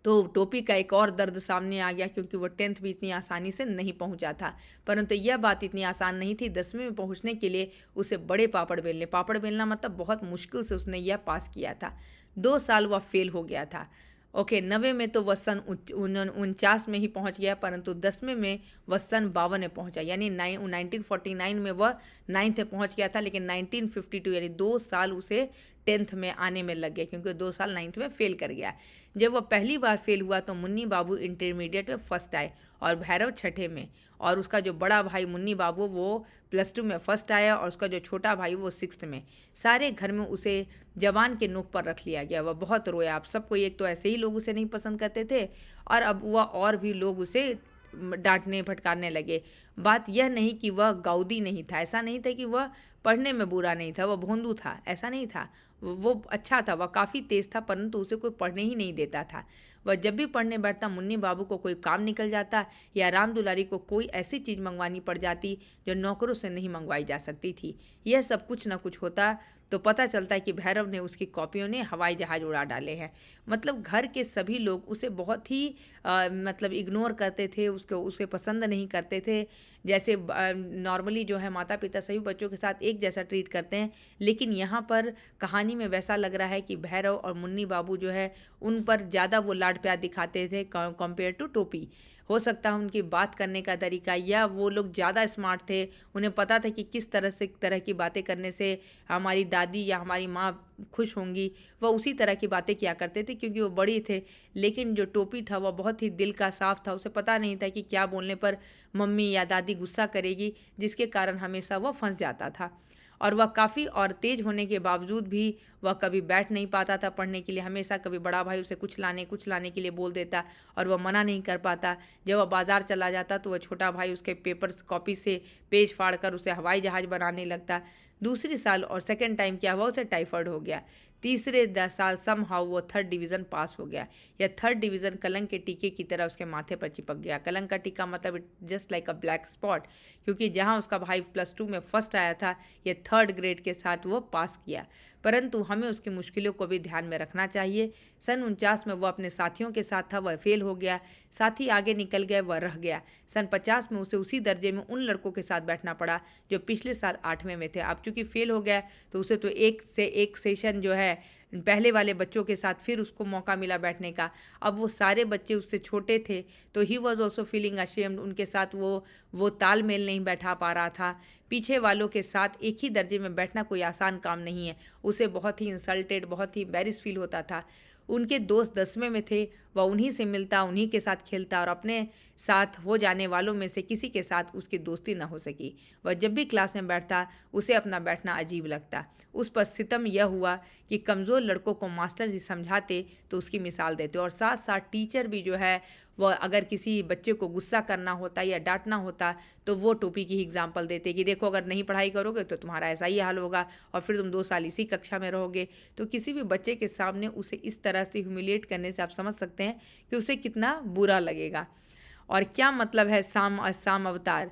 तो टोपी का एक और दर्द सामने आ गया क्योंकि वो 10th भी इतनी आसानी से नहीं पहुंचा था। परंतु यह बात इतनी आसान नहीं थी। 10वीं में पहुंचने के लिए उसे बड़े पापड़ बेलना मतलब बहुत मुश्किल से उसने यह पास किया था। 2 साल वह फेल हो गया था। ओके, 90 में तो वह सन 49 में ही पहुंच गया, परंतु 10वें में वह सन 52 में पहुंचा, यानी 1949 में वह 9th में पहुंच गया था, लेकिन 1952 यानी 2 साल उसे 10th में आने में लग गए क्योंकि 2 साल 9th में फेल कर गया। जब वह पहली बार फेल हुआ तो मुन्नी बाबू इंटरमीडिएट में फर्स्ट आए और भैरव छठे में, और उसका जो बड़ा भाई मुन्नी बाबू वो +2 में फर्स्ट आया, और उसका जो छोटा भाई वो 6th में। सारे घर में उसे जवान के नोक पर रख लिया गया। वह बहुत रोया। आप सबको, एक तो ऐसे ही लोग उसे नहीं पसंद करते थे, और अब वह और भी लोग उसे डांटने फटकारने लगे। बात यह नहीं कि वह गाउदी नहीं था, ऐसा नहीं था कि वह पढ़ने में बुरा नहीं था, वह भोंदू था, ऐसा नहीं था। वो अच्छा था, वह काफ़ी तेज़ था, परंतु उसे कोई पढ़ने ही नहीं देता था। वह जब भी पढ़ने बैठता मुन्नी बाबू को कोई काम निकल जाता या राम दुलारी को कोई ऐसी चीज़ मंगवानी पड़ जाती जो नौकरों से नहीं मंगवाई जा सकती थी। यह सब कुछ ना कुछ होता तो पता चलता है कि भैरव ने उसकी कॉपियों ने हवाई जहाज़ उड़ा डाले हैं। मतलब घर के सभी लोग उसे बहुत ही मतलब इग्नोर करते थे, उसे पसंद नहीं करते थे। जैसे नॉर्मली जो है माता पिता सभी बच्चों के साथ एक जैसा ट्रीट करते हैं, लेकिन यहाँ पर कहानी में वैसा लग रहा है कि भैरव और मुन्नी बाबू जो है उन पर ज़्यादा वो लाड प्यार दिखाते थे कंपेयर टू टोपी। हो सकता है उनकी बात करने का तरीका, या वो लोग ज़्यादा स्मार्ट थे, उन्हें पता था कि किस तरह की बातें करने से हमारी दादी या हमारी माँ खुश होंगी। वह उसी तरह की बातें किया करते थे क्योंकि वो बड़ी थे। लेकिन जो टोपी था वह बहुत ही दिल का साफ था, उसे पता नहीं था कि क्या बोलने पर मम्मी या दादी गुस्सा करेगी, जिसके कारण हमेशा वह फंस जाता था। और वह काफ़ी और तेज होने के बावजूद भी वह कभी बैठ नहीं पाता था पढ़ने के लिए। हमेशा कभी बड़ा भाई उसे कुछ लाने के लिए बोल देता और वह मना नहीं कर पाता। जब वह बाज़ार चला जाता तो वह छोटा भाई उसके पेपर्स कॉपी से पेज फाड़ कर उसे हवाई जहाज़ बनाने लगता। दूसरी साल और सेकेंड टाइम क्या हुआ, उसे टाइफाइड हो गया। तीसरे साल समहाउ वो 3rd डिवीज़न पास हो गया। यह 3rd डिवीज़न कलंक के टीके की तरह उसके माथे पर चिपक गया। कलंक का टीका मतलब जस्ट लाइक अ ब्लैक स्पॉट, क्योंकि जहां उसका भाई +2 में फर्स्ट आया था, यह 3rd ग्रेड के साथ वो पास किया। परंतु हमें उसकी मुश्किलों को भी ध्यान में रखना चाहिए। सन 49 में वह अपने साथियों के साथ था, वह फेल हो गया। साथी आगे निकल गए, वह रह गया। सन 50 में उसे उसी दर्जे में उन लड़कों के साथ बैठना पड़ा जो पिछले साल 8वें में थे। अब चूंकि फेल हो गया तो उसे तो एक से एक सेशन जो है पहले वाले बच्चों के साथ फिर उसको मौका मिला बैठने का। अब वो सारे बच्चे उससे छोटे थे तो he was also feeling ashamed. उनके साथ वो तालमेल नहीं बैठा पा रहा था। पीछे वालों के साथ एक ही दर्जे में बैठना कोई आसान काम नहीं है। उसे बहुत ही इंसल्टेड, बहुत ही एम्बैरेस फील होता था। उनके दोस्त 10वें में थे, वह उन्हीं से मिलता, उन्हीं के साथ खेलता और अपने साथ हो जाने वालों में से किसी के साथ उसकी दोस्ती न हो सकी। वह जब भी क्लास में बैठता उसे अपना बैठना अजीब लगता। उस पर सितम यह हुआ कि कमज़ोर लड़कों को मास्टर जी समझाते तो उसकी मिसाल देते और साथ साथ टीचर भी जो है वह अगर किसी बच्चे को गुस्सा करना होता या डांटना होता तो वो टोपी की ही एग्जाम्पल देते कि देखो अगर नहीं पढ़ाई करोगे तो तुम्हारा ऐसा ही हाल होगा और फिर तुम 2 साल इसी कक्षा में रहोगे। तो किसी भी बच्चे के सामने उसे इस तरह से ह्यूमिलिएट करने से आप समझ सकते हैं कि उसे कितना बुरा लगेगा। और क्या मतलब है साम अवतार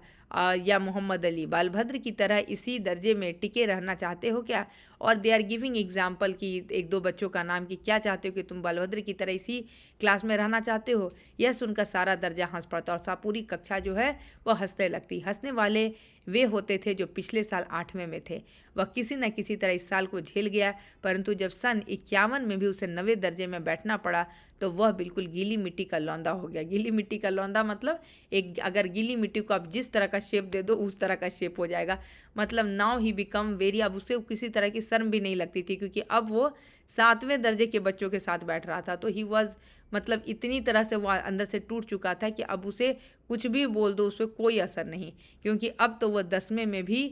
या मोहम्मद अली बालभद्र की तरह इसी दर्जे में टिके रहना चाहते हो क्या? और दे आर गिविंग एग्जाम्पल कि एक दो बच्चों का नाम कि क्या चाहते हो कि तुम बालभद्र की तरह इसी क्लास में रहना चाहते हो। यह सुनकर सारा दर्जा हंस पड़ता और पूरी कक्षा जो है वह हंसने लगती। हंसने वाले वे होते थे जो पिछले साल 8वें में थे। वह किसी न किसी तरह इस साल को झेल गया, परंतु जब सन 51 में भी उसे 9वें दर्जे में बैठना पड़ा तो वह बिल्कुल गीली मिट्टी का लौंदा हो गया। गीली मिट्टी का लौंदा मतलब एक अगर गीली मिट्टी को आप जिस तरह का शेप दे दो उस तरह का शेप हो जाएगा। मतलब नाउ ही बिकम वेरी, अब उसे किसी तरह की शर्म भी नहीं लगती थी क्योंकि अब वो 7वें दर्जे के बच्चों के साथ बैठ रहा था। तो ही वॉज मतलब इतनी तरह से वो अंदर से टूट चुका था कि अब उसे कुछ भी बोल दो उस पर कोई असर नहीं, क्योंकि अब तो वह 10वें में भी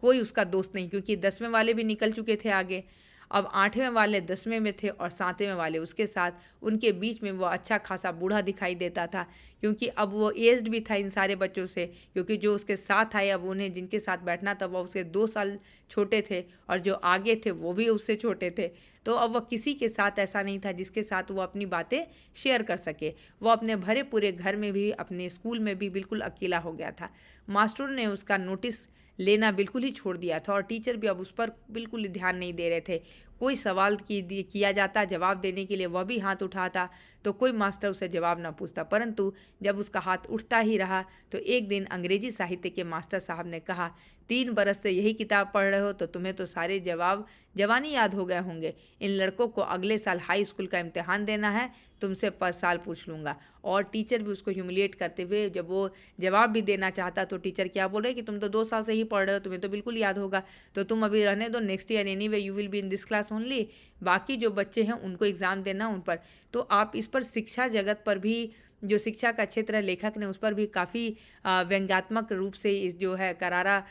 कोई उसका दोस्त नहीं, क्योंकि 10वें वाले भी निकल चुके थे आगे। अब 8वें वाले 10वें में थे और 7वें वाले उसके साथ। उनके बीच में वो अच्छा खासा बूढ़ा दिखाई देता था क्योंकि अब वो एज्ड भी था इन सारे बच्चों से, क्योंकि जो उसके साथ आए अब उन्हें जिनके साथ बैठना था वह उसके 2 साल छोटे थे और जो आगे थे वो भी उससे छोटे थे। तो अब वह किसी के साथ ऐसा नहीं था जिसके साथ वो अपनी बातें शेयर कर सके। वो अपने भरे पूरे घर में भी अपने स्कूल में भी बिल्कुल अकेला हो गया था। मास्टरों ने उसका नोटिस लेना बिल्कुल ही छोड़ दिया था और टीचर भी अब उस पर बिल्कुल ध्यान नहीं दे रहे थे। कोई सवाल किया जाता जवाब देने के लिए वह भी हाथ उठाता तो कोई मास्टर उसे जवाब ना पूछता, परंतु जब उसका हाथ उठता ही रहा तो एक दिन अंग्रेजी साहित्य के मास्टर साहब ने कहा, 3 बरस से यही किताब पढ़ रहे हो तो तुम्हें तो सारे जवाब जवानी याद हो गए होंगे। इन लड़कों को अगले साल हाई स्कूल का इम्तिहान देना है, तुमसे पर साल पूछ लूँगा। और टीचर भी उसको ह्यूमिलिएट करते हुए जब वो जवाब भी देना चाहता तो टीचर क्या बोल रहे कि तुम तो 2 साल से ही पढ़ रहे हो, तुम्हें तो बिल्कुल याद होगा, तो तुम अभी रहने दो, next year anyway you will be in this class only. बाकी जो बच्चे हैं उनको एग्ज़ाम देना उन पर। तो आप इस पर शिक्षा जगत पर भी जो शिक्षा का क्षेत्र है लेखक ने उस पर भी काफ़ी व्यंग्यात्मक रूप से इस जो है करारा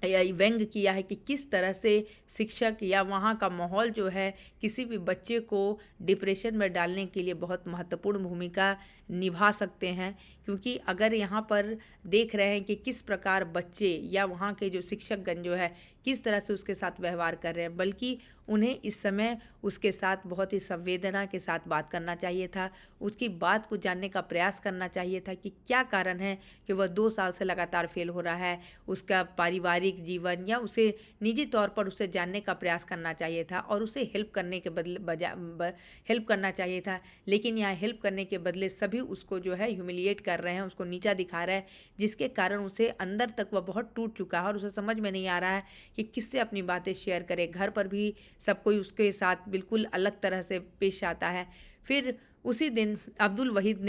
व्यंग किया है कि किस तरह से शिक्षक या वहाँ का माहौल जो है किसी भी बच्चे को डिप्रेशन में डालने के लिए बहुत महत्वपूर्ण भूमिका निभा सकते हैं। क्योंकि अगर यहाँ पर देख रहे हैं कि किस प्रकार बच्चे या वहाँ के जो शिक्षकगण जो है किस तरह से उसके साथ व्यवहार कर रहे हैं, बल्कि उन्हें इस समय उसके साथ बहुत ही संवेदना के साथ बात करना चाहिए था, उसकी बात को जानने का प्रयास करना चाहिए था कि क्या कारण है कि वह 2 साल से लगातार फेल हो रहा है, उसका पारिवारिक जीवन या उसे निजी तौर पर उसे जानने का प्रयास करने चाहिए था और उसे हेल्प करने के बदले हेल्प करना चाहिए था। लेकिन यहाँ हेल्प करने के बदले सभी उसको जो है ह्यूमिलिएट कर रहे हैं, उसको नीचा दिखा रहे हैं, जिसके कारण उसे अंदर तक वह बहुत टूट चुका है और उसे समझ में नहीं आ रहा है कि किससे अपनी बातें शेयर करे। घर पर भी सब कोई उसके साथ बिल्कुल अलग तरह से पेश आता है। फिर उसी दिन अब्दुल वहीद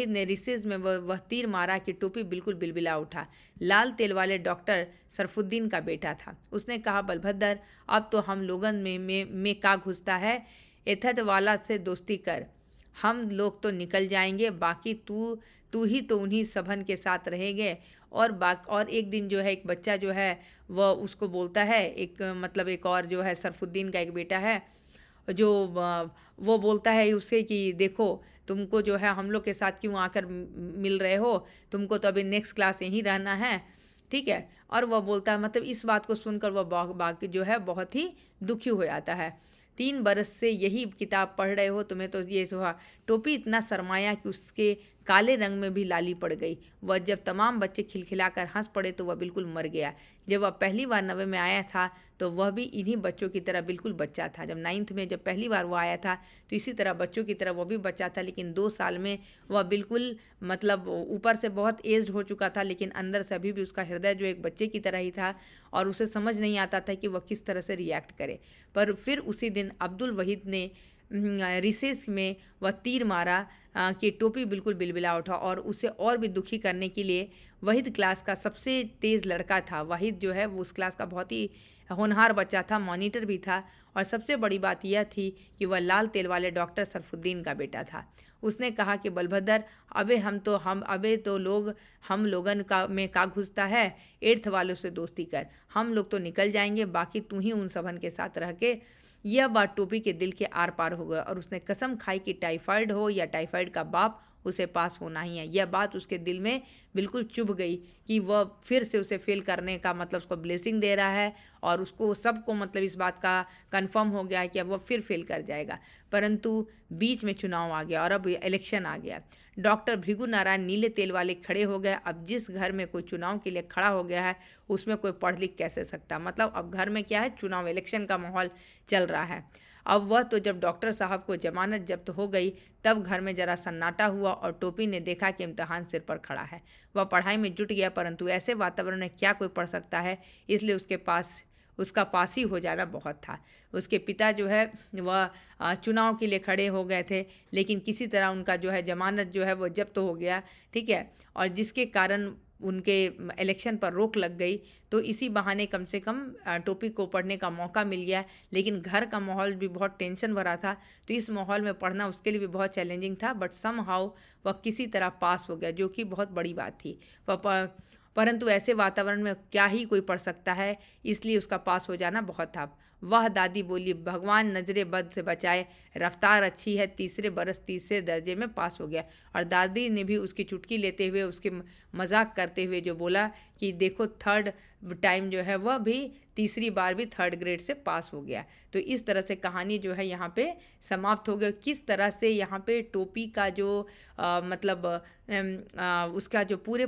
ने रिसेस में वह तीर मारा कि टोपी बिल्कुल बिलबिला उठा। लाल तेल वाले डॉक्टर सरफुद्दीन का बेटा था। उसने कहा, बलभद्र अब तो हम लोगन में का घुसता है, एथट वाला से दोस्ती कर, हम लोग तो निकल जाएंगे, बाकी तू ही तो उन्हीं सबन के साथ रहेंगे। और एक दिन जो है एक बच्चा जो है वह उसको बोलता है, एक और जो है सरफुद्दीन का एक बेटा है जो वो बोलता है उसे कि देखो तुमको जो है हम लोग के साथ क्यों आकर मिल रहे हो, तुमको तो अभी नेक्स्ट क्लास यहीं रहना है, ठीक है। और वह बोलता है मतलब इस बात को सुनकर वह बाकी जो है बहुत ही दुखी हो जाता है। 3 बरस से यही किताब पढ़ रहे हो, तुम्हें तो ये हुआ। टोपी इतना शर्माया कि उसके काले रंग में भी लाली पड़ गई। वह जब तमाम बच्चे खिलखिलाकर हंस पड़े तो वह बिल्कुल मर गया। जब वह पहली बार 9वें में आया था तो वह भी इन्हीं बच्चों की तरह बिल्कुल बच्चा था। जब 9th में जब पहली बार वो आया था तो इसी तरह बच्चों की तरह वो भी बच्चा था, लेकिन 2 साल में वह बिल्कुल मतलब ऊपर से बहुत एज्ड हो चुका था, लेकिन अंदर से अभी भी उसका हृदय जो एक बच्चे की तरह ही था और उसे समझ नहीं आता था कि वह किस तरह से रिएक्ट करे। पर फिर उसी दिन अब्दुल वहीद ने रिसेस में वह तीर मारा कि टोपी बिल्कुल बिलबिला उठा और उसे और भी दुखी करने के लिए वहीद क्लास का सबसे तेज़ लड़का था। वहीद जो है वो उस क्लास का बहुत ही होनहार बच्चा था, मॉनिटर भी था और सबसे बड़ी बात यह थी कि वह लाल तेल वाले डॉक्टर सरफुद्दीन का बेटा था। उसने कहा कि बलभद्र, अबे तो लोग हम लोगन का में का घुसता है, एर्थ वालों से दोस्ती कर, हम लोग तो निकल जाएंगे, बाकी तू ही उन सबन के साथ रह के। यह बात टोपी के दिल के आर पार हो गया और उसने कसम खाई कि टाइफाइड हो या टाइफाइड का बाप, उसे पास होना ही है। यह बात उसके दिल में बिल्कुल चुभ गई कि वह फिर से उसे फेल करने का मतलब उसको ब्लेसिंग दे रहा है और उसको सबको मतलब इस बात का कंफर्म हो गया है कि अब वह फिर फेल कर जाएगा। परंतु बीच में चुनाव आ गया और अब इलेक्शन आ गया। डॉक्टर भृगु नारायण नीले तेल वाले खड़े हो गए। अब जिस घर में कोई चुनाव के लिए खड़ा हो गया है उसमें कोई पढ़ लिख कैसे सकता, मतलब अब घर में क्या है, चुनाव इलेक्शन का माहौल चल रहा है। अब वह तो जब डॉक्टर साहब को जमानत जब्त हो गई तब घर में जरा सन्नाटा हुआ और टोपी ने देखा कि इम्तिहान सिर पर खड़ा है। वह पढ़ाई में जुट गया, परंतु ऐसे वातावरण में क्या कोई पढ़ सकता है, इसलिए उसका पास ही हो जाना बहुत था। उसके पिता जो है वह चुनाव के लिए खड़े हो गए थे, लेकिन किसी तरह उनका जो है जमानत जो है वो जब्त हो गया, ठीक है, और जिसके कारण उनके इलेक्शन पर रोक लग गई। तो इसी बहाने कम से कम टोपी को पढ़ने का मौका मिल गया, लेकिन घर का माहौल भी बहुत टेंशन भरा था, तो इस माहौल में पढ़ना उसके लिए भी बहुत चैलेंजिंग था। बट सम हाउ वह किसी तरह पास हो गया, जो कि बहुत बड़ी बात थी। परंतु ऐसे वातावरण में क्या ही कोई पढ़ सकता है, इसलिए उसका पास हो जाना बहुत था। वह दादी बोली, भगवान नजरे बद से बचाए, रफ्तार अच्छी है, तीसरे बरस तीसरे दर्जे में पास हो गया। और दादी ने भी उसकी चुटकी लेते हुए उसके मजाक करते हुए जो बोला कि देखो थर्ड टाइम जो है वह भी तीसरी बार भी थर्ड ग्रेड से पास हो गया। तो इस तरह से कहानी जो है यहाँ पे समाप्त हो गई। किस तरह से यहाँ पे टोपी का जो मतलब उसका जो पूरे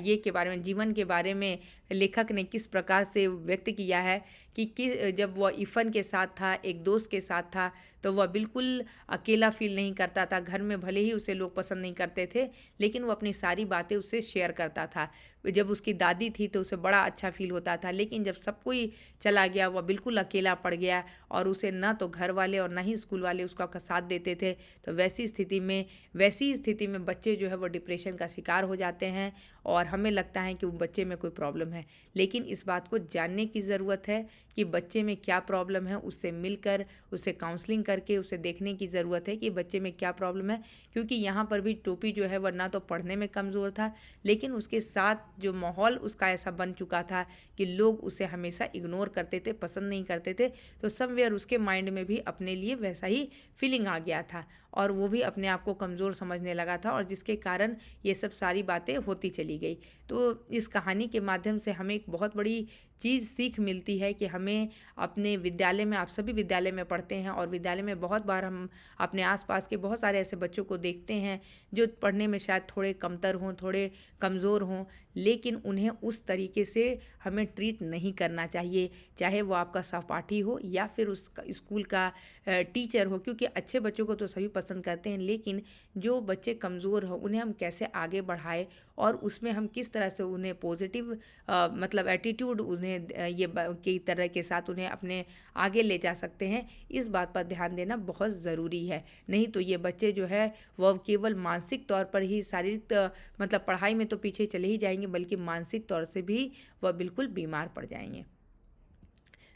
ये के बारे में, जीवन के बारे में लेखक ने किस प्रकार से व्यक्त किया है कि जब वह इफ़न के साथ था, एक दोस्त के साथ था, तो वह बिल्कुल अकेला फील नहीं करता था। घर में भले ही उसे लोग पसंद नहीं करते थे, लेकिन वो अपनी सारी बातें उससे शेयर करता था। जब उसकी दादी थी तो उसे बड़ा अच्छा फील होता था, लेकिन जब सब कोई चला गया वह बिल्कुल अकेला पड़ गया और उसे ना तो घर वाले और ना ही स्कूल वाले उसका साथ देते थे। तो वैसी स्थिति में बच्चे जो है वो डिप्रेशन का शिकार हो जाते हैं और हमें लगता है कि वो बच्चे में कोई प्रॉब्लम है, लेकिन इस बात को जानने की ज़रूरत है कि बच्चे में क्या प्रॉब्लम है। उससे मिलकर, उससे काउंसलिंग करके उसे देखने की ज़रूरत है कि बच्चे में क्या प्रॉब्लम है। क्योंकि यहाँ पर भी टोपी जो है वह ना तो पढ़ने में कमज़ोर था, लेकिन उसके साथ जो माहौल उसका ऐसा बन चुका था कि लोग उसे हमेशा इग्नोर करते थे, पसंद नहीं करते थे। तो समवेयर उसके माइंड में भी अपने लिए वैसा ही फीलिंग आ गया था और वो भी अपने आप को कमज़ोर समझने लगा था, और जिसके कारण ये सब सारी बातें होती चली गई। तो इस कहानी के माध्यम से हमें एक बहुत बड़ी चीज़ सीख मिलती है कि हमें अपने विद्यालय में, आप सभी विद्यालय में पढ़ते हैं और विद्यालय में बहुत बार हम अपने आसपास के बहुत सारे ऐसे बच्चों को देखते हैं जो पढ़ने में शायद थोड़े कमतर हों, थोड़े कमज़ोर हों, लेकिन उन्हें उस तरीके से हमें ट्रीट नहीं करना चाहिए, चाहे वो आपका सहपाठी हो या फिर उस स्कूल का टीचर हो। क्योंकि अच्छे बच्चों को तो सभी पसंद करते हैं, लेकिन जो बच्चे कमज़ोर हो उन्हें हम कैसे आगे बढ़ाएं और उसमें हम किस तरह से उन्हें पॉजिटिव मतलब एटीट्यूड उन्हें की तरह के साथ उन्हें अपने आगे ले जा सकते हैं, इस बात पर ध्यान देना बहुत ज़रूरी है। नहीं तो ये बच्चे जो है वह केवल मानसिक तौर पर ही, शारीरिक मतलब पढ़ाई में तो पीछे चले ही जाएंगे, बल्कि मानसिक तौर से भी वह बिल्कुल बीमार पड़ जाएंगे।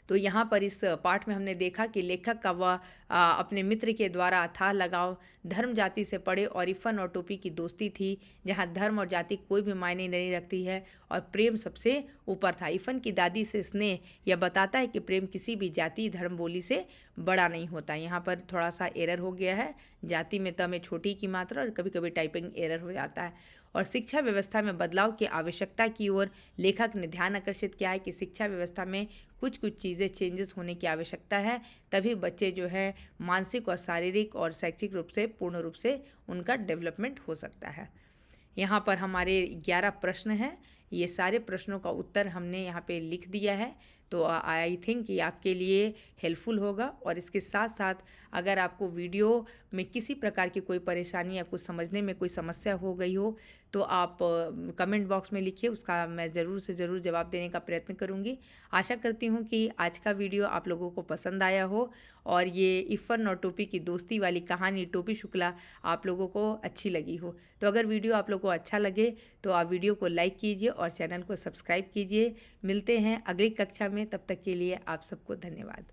तो यहाँ पर इस पाठ में हमने देखा कि लेखक का वह अपने मित्र के द्वारा अथाह लगाव धर्म जाति से पड़े और इफ़न और टोपी की दोस्ती थी, जहाँ धर्म और जाति कोई भी मायने नहीं रखती है और प्रेम सबसे ऊपर था। इफ़न की दादी से स्नेह यह बताता है कि प्रेम किसी भी जाति, धर्म, बोली से बड़ा नहीं होता। यहाँ पर थोड़ा सा एरर हो गया है, जाति में त में छोटी की मात्रा और कभी कभी टाइपिंग एरर हो जाता है। और शिक्षा व्यवस्था में बदलाव की आवश्यकता की ओर लेखक ने ध्यान आकर्षित किया है कि शिक्षा व्यवस्था में कुछ चीज़ें चेंजेस होने की आवश्यकता है, तभी बच्चे जो है मानसिक और शारीरिक और शैक्षिक रूप से पूर्ण रूप से उनका डेवलपमेंट हो सकता है। यहाँ पर हमारे 11 प्रश्न हैं, ये सारे प्रश्नों का उत्तर हमने यहाँ पे लिख दिया है, तो आई थिंक ये आपके लिए हेल्पफुल होगा। और इसके साथ साथ अगर आपको वीडियो में किसी प्रकार की कोई परेशानी या कुछ समझने में कोई समस्या हो गई हो तो आप कमेंट बॉक्स में लिखिए, उसका मैं ज़रूर से ज़रूर जवाब देने का प्रयत्न करूँगी। आशा करती हूँ कि आज का वीडियो आप लोगों को पसंद आया हो और ये इफ़न और टोपी की दोस्ती वाली कहानी टोपी शुक्ला आप लोगों को अच्छी लगी हो। तो अगर वीडियो आप लोगों को अच्छा लगे तो आप वीडियो को लाइक कीजिए और चैनल को सब्सक्राइब कीजिए। मिलते हैं अगली कक्षा में, तब तक के लिए आप सबको धन्यवाद।